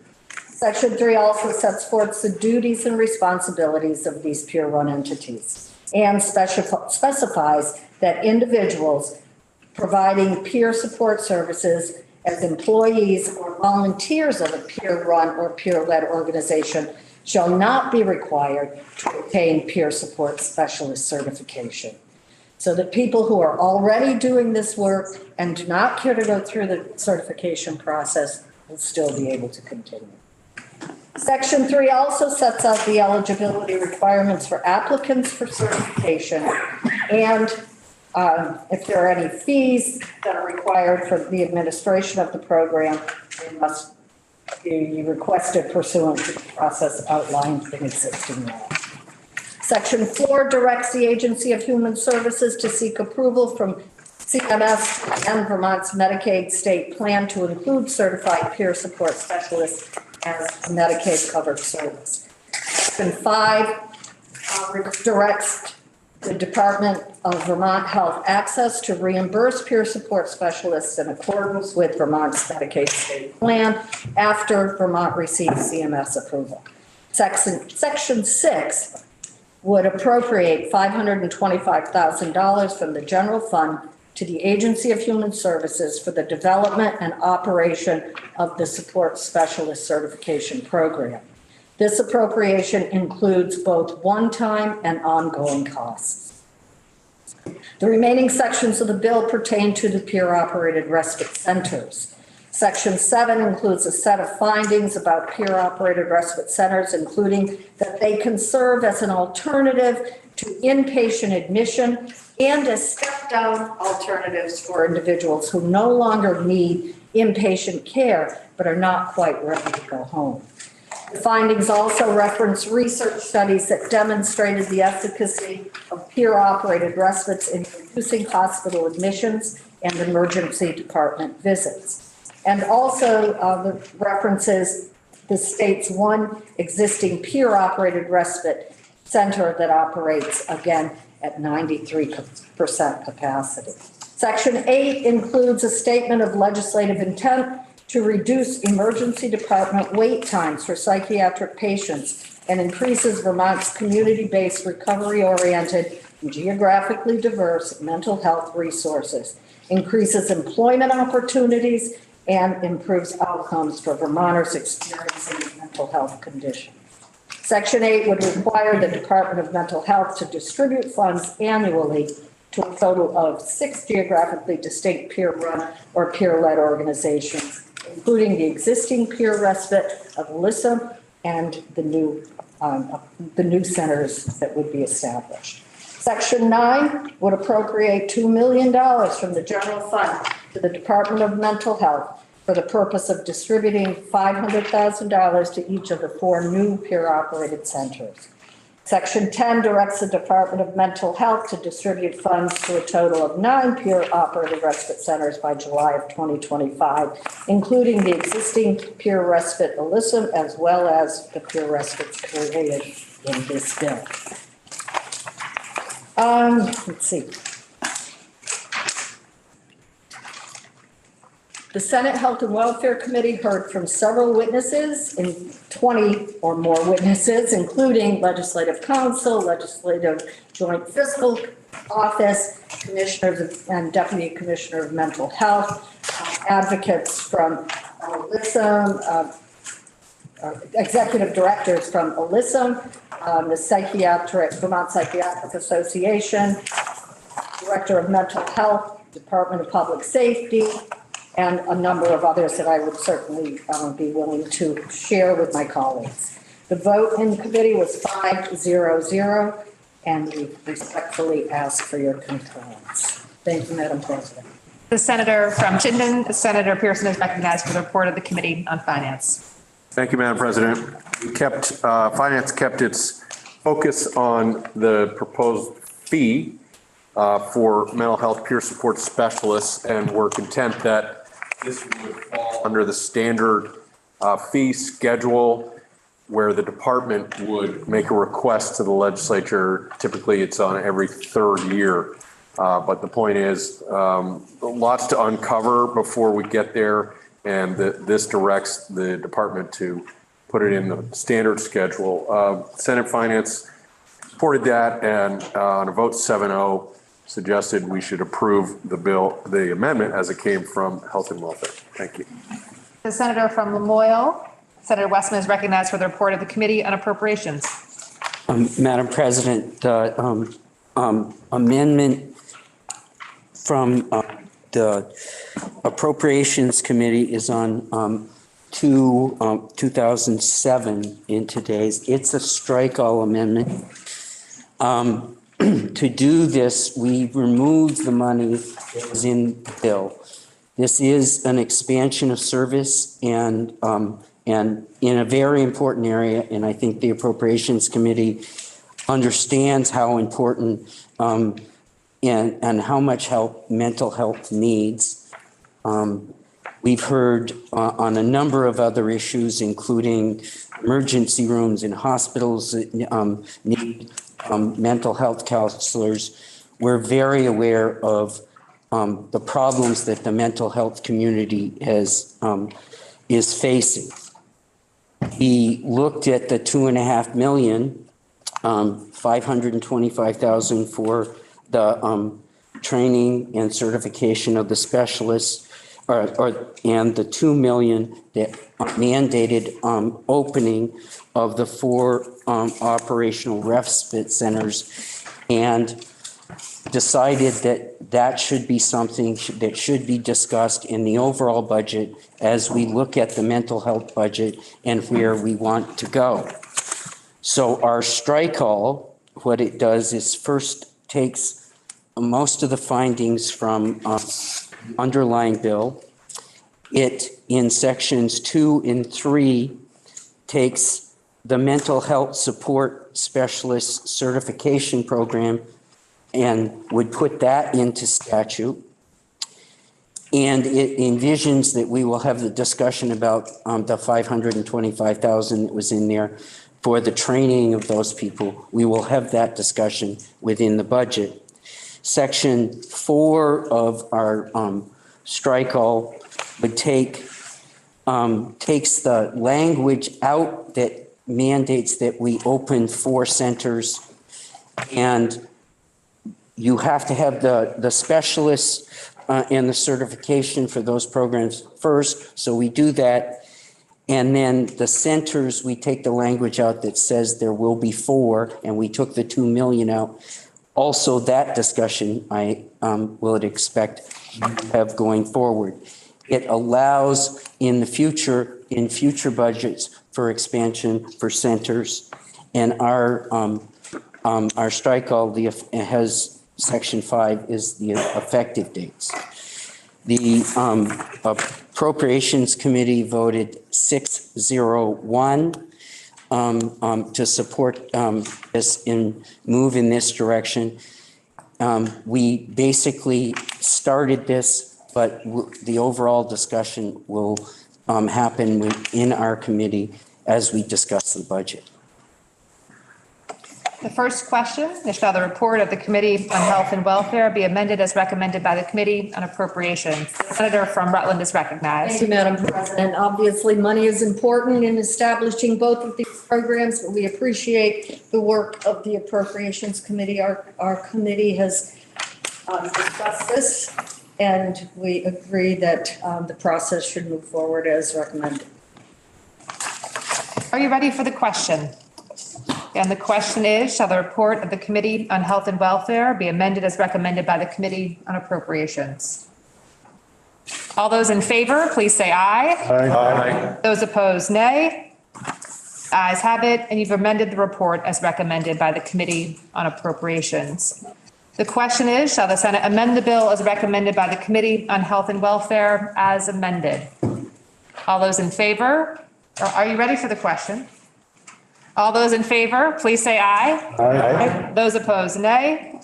Section 3 also sets forth the duties and responsibilities of these peer-run entities and specifies that individuals providing peer support services as employees or volunteers of a peer-run or peer-led organization shall not be required to obtain peer support specialist certification. So that people who are already doing this work and do not care to go through the certification process will still be able to continue. Section 3 also sets out the eligibility requirements for applicants for certification and if there are any fees that are required for the administration of the program, they must be requested pursuant to the process outlined in existing law. Section 4 directs the Agency of Human Services to seek approval from CMS and Vermont's Medicaid state plan to include certified peer support specialists as a Medicaid covered service. Section 5 directs the Department of Vermont Health Access to reimburse peer support specialists in accordance with Vermont's Medicaid state plan after Vermont receives CMS approval. Section 6 would appropriate $525,000 from the general fund to the Agency of Human Services for the development and operation of the support specialist certification program. This appropriation includes both one-time and ongoing costs. The remaining sections of the bill pertain to the peer-operated respite centers. Section 7 includes a set of findings about peer-operated respite centers, including that they can serve as an alternative to inpatient admission and as step-down alternatives for individuals who no longer need inpatient care but are not quite ready to go home. The findings also reference research studies that demonstrated the efficacy of peer-operated respites in reducing hospital admissions and emergency department visits. And also the references the state's one existing peer-operated respite center that operates, again, at 93% capacity. Section 8 includes a statement of legislative intent to reduce emergency department wait times for psychiatric patients and increases Vermont's community-based, recovery-oriented, and geographically diverse mental health resources, increases employment opportunities, and improves outcomes for Vermonters experiencing mental health conditions. Section 8 would require the Department of Mental Health to distribute funds annually to a total of 6 geographically distinct peer-run or peer-led organizations, including the existing peer respite of Alyssa and the new centers that would be established. Section 9 would appropriate $2 million from the general fund to the Department of Mental Health for the purpose of distributing $500,000 to each of the 4 new peer-operated centers. Section 10 directs the Department of Mental Health to distribute funds to a total of 9 peer-operated respite centers by July of 2025, including the existing peer respite Alyssa, as well as the peer respites created in this bill. Let's see. The Senate Health and Welfare Committee heard from several witnesses, 20 or more witnesses, including Legislative Counsel, Legislative Joint Fiscal Office, Commissioners and Deputy Commissioner of Mental Health, advocates from Alyssa, executive directors from Alyssa, the Vermont Psychiatric Association, Director of Mental Health, Department of Public Safety, and a number of others that I would certainly be willing to share with my colleagues. The vote in committee was 5-0-0, and we respectfully ask for your concurrence. Thank you, Madam President. The senator from Chittenden, Senator Pearson, is recognized for the report of the Committee on Finance. Thank you, Madam President. Finance kept its focus on the proposed fee for mental health peer support specialists, and we're content that this would fall under the standard fee schedule where the department would make a request to the legislature. Typically, it's on every 3rd year. But the point is, lots to uncover before we get there, and this directs the department to put it in the standard schedule. Senate Finance supported that, and on a vote 7-0, suggested we should approve the amendment as it came from Health and Welfare. Thank you. The senator from Lamoille, Senator Westman, is recognized for the report of the Committee on Appropriations. Madam President, the amendment from the Appropriations Committee is on 2007 in today's. It's a strike-all amendment. To do this, we removed the money that was in the bill. This is an expansion of service and in a very important area, and I think the Appropriations Committee understands how important and how much help mental health needs. We've heard on a number of other issues, including emergency rooms in hospitals that need mental health counselors. We're very aware of the problems that the mental health community is facing. He looked at the $2.5 million, $525,000 for the training and certification of the specialists, and the $2 million that mandated opening of the 4 operational respite centers, and decided that that should be something that should be discussed in the overall budget as we look at the mental health budget and where we want to go. So our strike all, what it does is first takes most of the findings from underlying bill. It, in sections 2 and 3, takes the mental health support specialist certification program and would put that into statute. And it envisions that we will have the discussion about the 525,000 that was in there for the training of those people. We will have that discussion within the budget. Section 4 of our strike all would takes the language out that mandates that we open 4 centers, and you have to have the specialists and the certification for those programs first. So we do that. And then the centers, we take the language out that says there will be 4, and we took the 2 million out. Also, that discussion I would expect to have going forward. It allows in future budgets for expansion for centers, and our strike all has section 5 is the effective dates. The Appropriations Committee voted 601 to support this move in this direction. We basically started this, but the overall discussion will happen in our committee as we discuss the budget. The first question is, shall the report of the Committee on Health and Welfare be amended as recommended by the Committee on Appropriations? The Senator from Rutland is recognized. Thank you, Madam President. Obviously, money is important in establishing both of these programs, but we appreciate the work of the Appropriations Committee. Our committee has discussed this, and we agree that the process should move forward as recommended. Are you ready for the question? And the question is, shall the report of the Committee on Health and Welfare be amended as recommended by the Committee on Appropriations? All those in favor, please say aye. Aye. Those opposed, nay. The ayes have it, and you've amended the report as recommended by the Committee on Appropriations. The question is, shall the Senate amend the bill as recommended by the Committee on Health and Welfare as amended? All those in favor, are you ready for the question? All those in favor, please say aye. Aye. Those opposed, nay.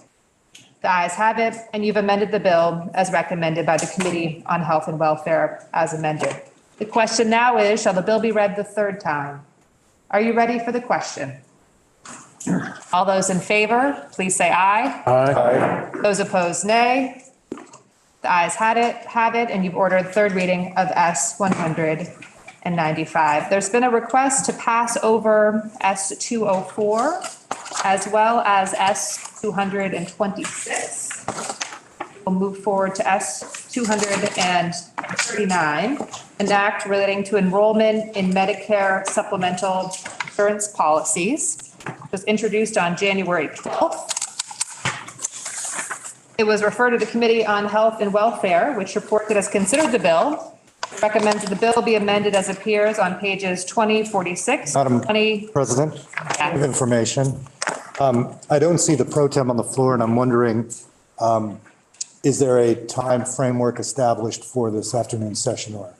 The ayes have it, and you've amended the bill as recommended by the Committee on Health and Welfare as amended. The question now is, shall the bill be read the third time? Are you ready for the question? All those in favor, please say aye. Aye. Those opposed, nay. The ayes have it, and you've ordered third reading of S 195. There's been a request to pass over S 204 as well as S 226. We'll move forward to S 239, an act relating to enrollment in Medicare supplemental insurance policies. It was introduced on January 12th. It was referred to the Committee on Health and Welfare, which reported has considered the bill, recommends that the bill be amended as appears on pages 2046. Madam President, of information. I don't see the pro tem on the floor, and I'm wondering, is there a time framework established for this afternoon's session? Or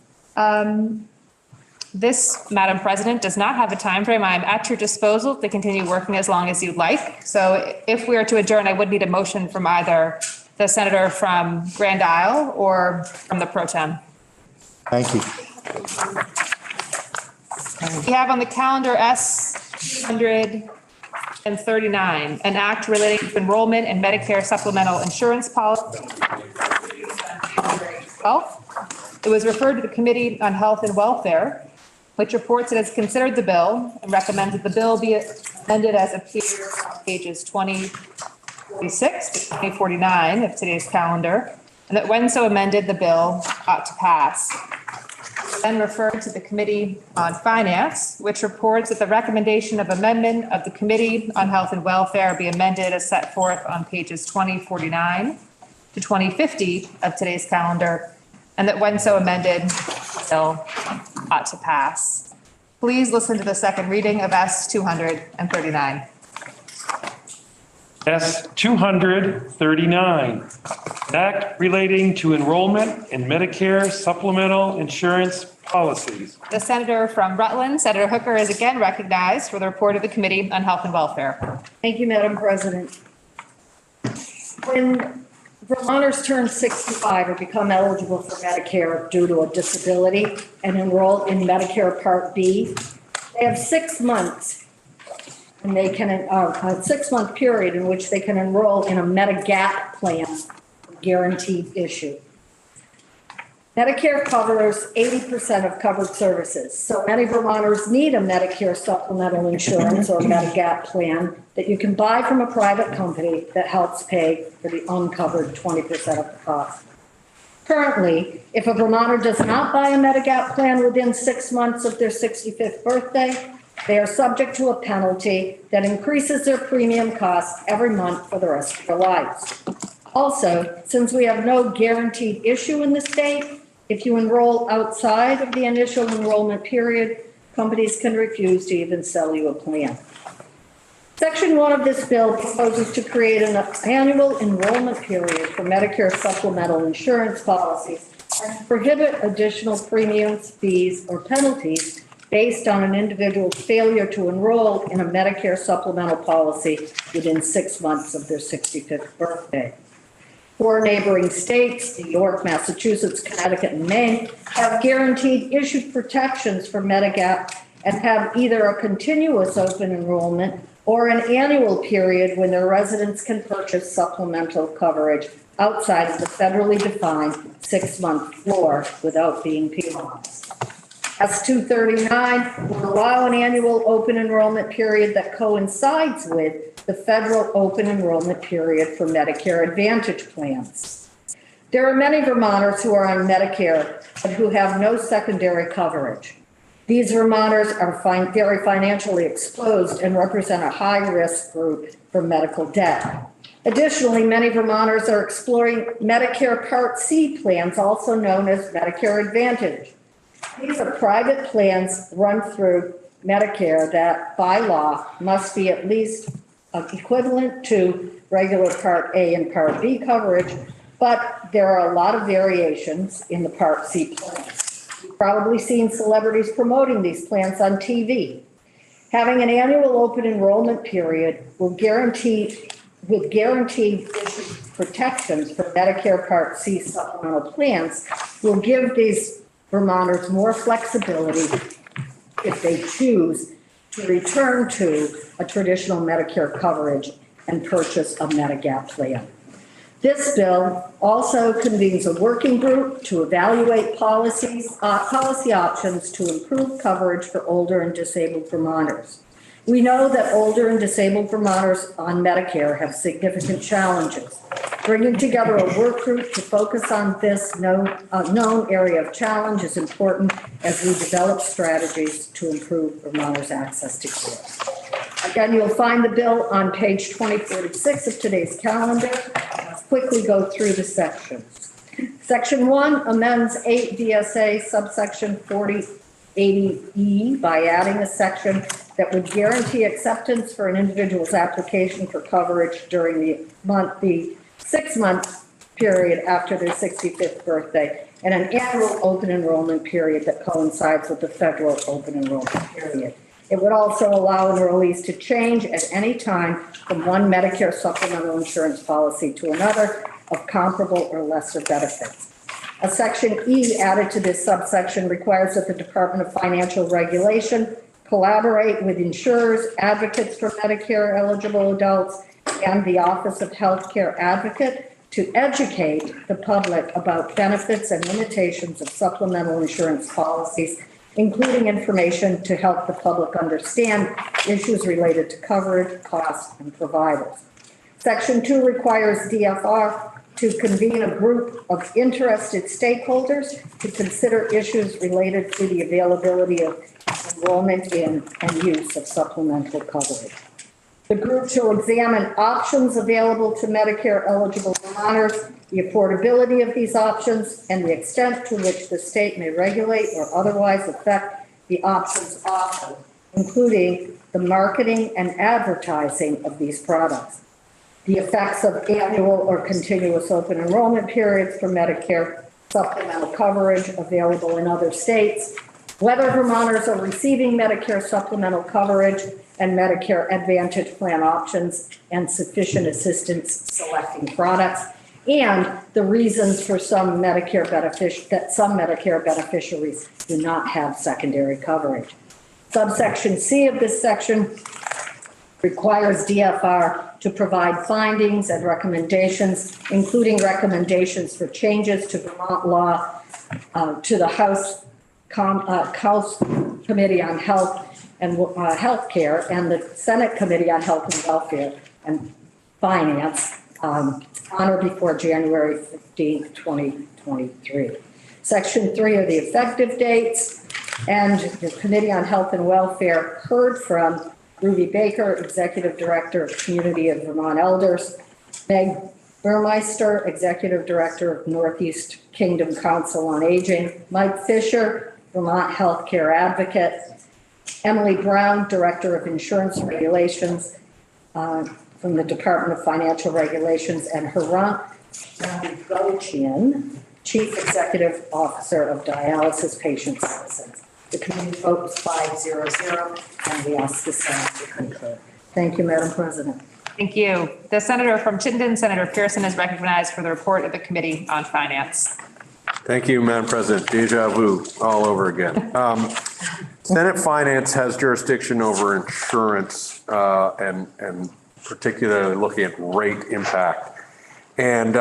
This, Madam President, does not have a time frame. I'm at your disposal to continue working as long as you'd like. So if we are to adjourn, I would need a motion from either the senator from Grand Isle or from the pro tem. Thank you. We have on the calendar S 239, an act relating to enrollment in Medicare supplemental insurance policy. Well, it was referred to the Committee on Health and Welfare, which reports it has considered the bill and recommends that the bill be amended as appears on pages 2046 to 2049 of today's calendar, and that when so amended, the bill ought to pass. Then referred to the Committee on Finance, which reports that the recommendation of amendment of the Committee on Health and Welfare be amended as set forth on pages 2049 to 2050 of today's calendar, and that when so amended, the bill ought to pass. Please listen to the second reading of S 239. S 239, an act relating to enrollment in Medicare supplemental insurance policies. The senator from Rutland, Senator Hooker, is again recognized for the report of the Committee on Health and Welfare. Thank you, Madam President. When Vermonters turn 65 or become eligible for Medicare due to a disability and enroll in Medicare Part B, they have 6 months and they can, a 6-month period in which they can enroll in a Medigap plan, guaranteed issue. Medicare covers 80% of covered services. So many Vermonters need a Medicare supplemental insurance or Medigap plan that you can buy from a private company that helps pay for the uncovered 20% of the cost. Currently, if a Vermonter does not buy a Medigap plan within 6 months of their 65th birthday, they are subject to a penalty that increases their premium costs every month for the rest of their lives. Also, since we have no guaranteed issue in the state, if you enroll outside of the initial enrollment period, companies can refuse to even sell you a plan. Section 1 of this bill proposes to create an annual enrollment period for Medicare supplemental insurance policies and prohibit additional premiums, fees, or penalties based on an individual's failure to enroll in a Medicare supplemental policy within 6 months of their 65th birthday. 4 neighboring states, New York, Massachusetts, Connecticut, and Maine, have guaranteed issued protections for Medigap and have either a continuous open enrollment or an annual period when their residents can purchase supplemental coverage outside of the federally defined 6-month floor without being penalized. S-239 will allow an annual open enrollment period that coincides with the federal open enrollment period for Medicare Advantage plans. There are many Vermonters who are on Medicare but who have no secondary coverage. These Vermonters are very financially exposed and represent a high-risk group for medical debt. Additionally, many Vermonters are exploring Medicare Part C plans, also known as Medicare Advantage. These are private plans run through Medicare that, by law, must be at least equivalent to regular Part A and Part B coverage, but there are a lot of variations in the Part C plans. You've probably seen celebrities promoting these plans on TV. Having an annual open enrollment period will guaranteed protections for Medicare Part C supplemental plans will give these Vermonters more flexibility if they choose to return to a traditional Medicare coverage and purchase a Medigap plan. This bill also convenes a working group to evaluate policy options to improve coverage for older and disabled Vermonters. We know that older and disabled Vermonters on Medicare have significant challenges. Bringing together a work group to focus on this known area of challenge is important as we develop strategies to improve Vermonters' access to care. Again, you'll find the bill on page 2046 of today's calendar. Let's quickly go through the sections. Section 1 amends 8 VSA subsection 4080E by adding a section that would guarantee acceptance for an individual's application for coverage during the 6-month period after their 65th birthday and an annual open enrollment period that coincides with the federal open enrollment period. It would also allow enrollees to change at any time from one Medicare supplemental insurance policy to another of comparable or lesser benefits. A section E added to this subsection requires that the Department of Financial Regulation collaborate with insurers, advocates for Medicare eligible adults, and the Office of Healthcare Advocate to educate the public about benefits and limitations of supplemental insurance policies, including information to help the public understand issues related to coverage, costs, and providers. Section 2 requires DFR to convene a group of interested stakeholders to consider issues related to the availability of enrollment in and use of supplemental coverage. The group shall examine options available to Medicare eligible Vermonters, the affordability of these options, and the extent to which the state may regulate or otherwise affect the options offered, including the marketing and advertising of these products, the effects of annual or continuous open enrollment periods for Medicare supplemental coverage available in other states, whether Vermonters are receiving Medicare supplemental coverage and Medicare Advantage plan options and sufficient assistance selecting products, and the reasons for some Medicare beneficiaries do not have secondary coverage. Subsection C of this section requires DFR to provide findings and recommendations, including recommendations for changes to Vermont law, to the House Committee on Health and Healthcare and the Senate Committee on Health and Welfare and Finance on or before January 15th, 2023. Section 3 are the effective dates, and the Committee on Health and Welfare heard from Ruby Baker, Executive Director of Community of Vermont Elders, Meg Burmeister, Executive Director of Northeast Kingdom Council on Aging, Mike Fisher, Vermont Healthcare Advocate, Emily Brown, Director of Insurance Regulations from the Department of Financial Regulations, and Harant Gochian, Chief Executive Officer of Dialysis Patient Services. The committee vote was 5-0-0, and we ask the Senate to concur. Thank you, Madam President. Thank you. The senator from Chittenden, Senator Pearson, is recognized for the report of the Committee on Finance. Thank you, Madam President. Deja vu all over again. Senate Finance has jurisdiction over insurance and particularly looking at rate impact. And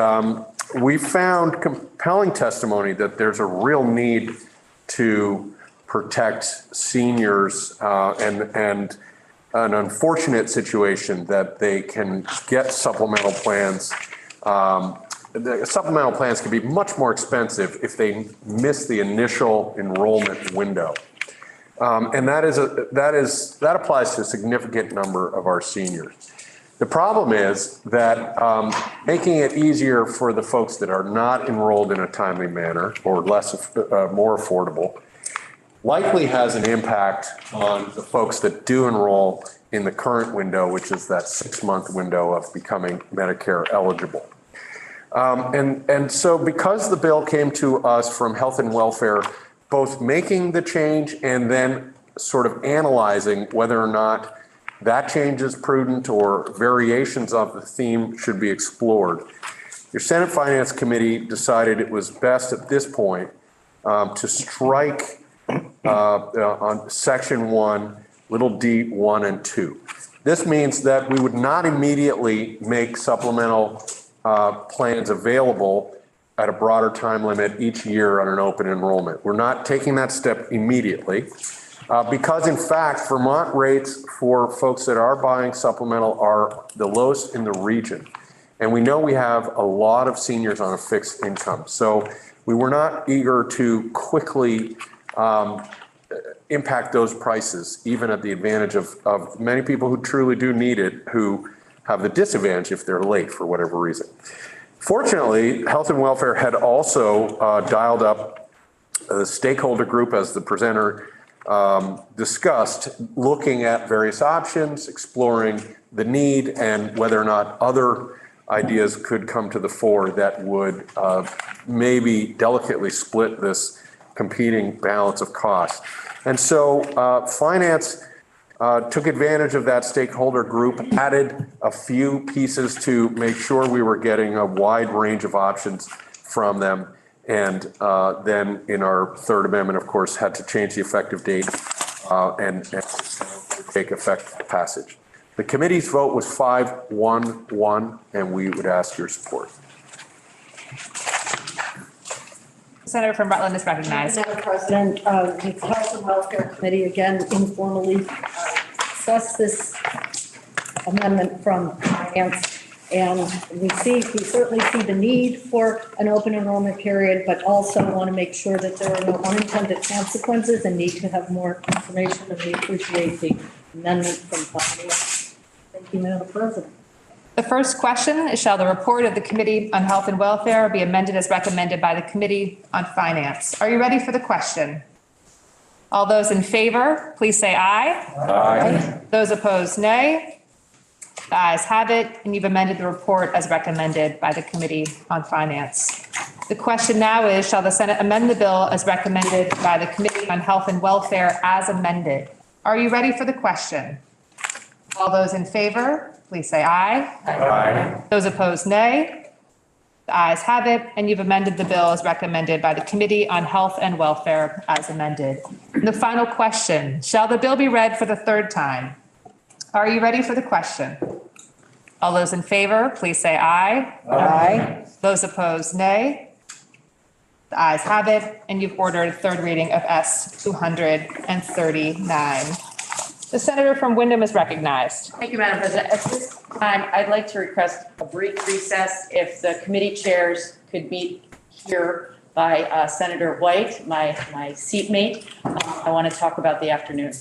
we found compelling testimony that there's a real need to protect seniors and an unfortunate situation that they can get supplemental plans. The supplemental plans can be much more expensive if they miss the initial enrollment window. And that applies to a significant number of our seniors. The problem is that making it easier for the folks that are not enrolled in a timely manner or more affordable likely has an impact on the folks that do enroll in the current window, which is that 6-month window of becoming Medicare eligible. And so because the bill came to us from Health and Welfare, both making the change and then sort of analyzing whether or not that change is prudent or variations of the theme should be explored, your Senate Finance Committee decided it was best at this point to strike on section 1, little d 1 and 2. This means that we would not immediately make supplemental plans available at a broader time limit each year on an open enrollment. We're not taking that step immediately because in fact, Vermont rates for folks that are buying supplemental are the lowest in the region. And we know we have a lot of seniors on a fixed income. So we were not eager to quickly impact those prices, even at the advantage of many people who truly do need it, who have the disadvantage if they're late for whatever reason. Fortunately, Health and Welfare had also dialed up a stakeholder group, as the presenter discussed, looking at various options, exploring the need and whether or not other ideas could come to the fore that would maybe delicately split this competing balance of cost. And so Finance took advantage of that stakeholder group, added a few pieces to make sure we were getting a wide range of options from them. And then in our third amendment, of course, had to change the effective date and take effect passage. The committee's vote was 5-1-1, and we would ask your support. The senator from Rutland is recognized. Madam President, the Health and Welfare Committee again informally discussed this amendment from Finance, and we certainly see the need for an open enrollment period, but also want to make sure that there are no unintended consequences and need to have more information, and we appreciate the amendment from Finance. Thank you, Madam President. The first question is, shall the report of the Committee on Health and Welfare be amended as recommended by the Committee on Finance? Are you ready for the question? All those in favor, please say aye. Aye. Those opposed, nay. The ayes have it, and you've amended the report as recommended by the Committee on Finance. The question now is, shall the Senate amend the bill as recommended by the Committee on Health and Welfare as amended? Are you ready for the question? All those in favor, please say aye. Aye. Those opposed, nay. The ayes have it, and you've amended the bill as recommended by the Committee on Health and Welfare as amended. And the final question, shall the bill be read for the third time? Are you ready for the question? All those in favor, please say aye. Aye. Those opposed, nay. The ayes have it, and you've ordered third reading of S 239. The senator from Wyndham is recognized. Thank you, Madam President. At this time, I'd like to request a brief recess. If the committee chairs could meet here by Senator White, my seatmate, I want to talk about the afternoon.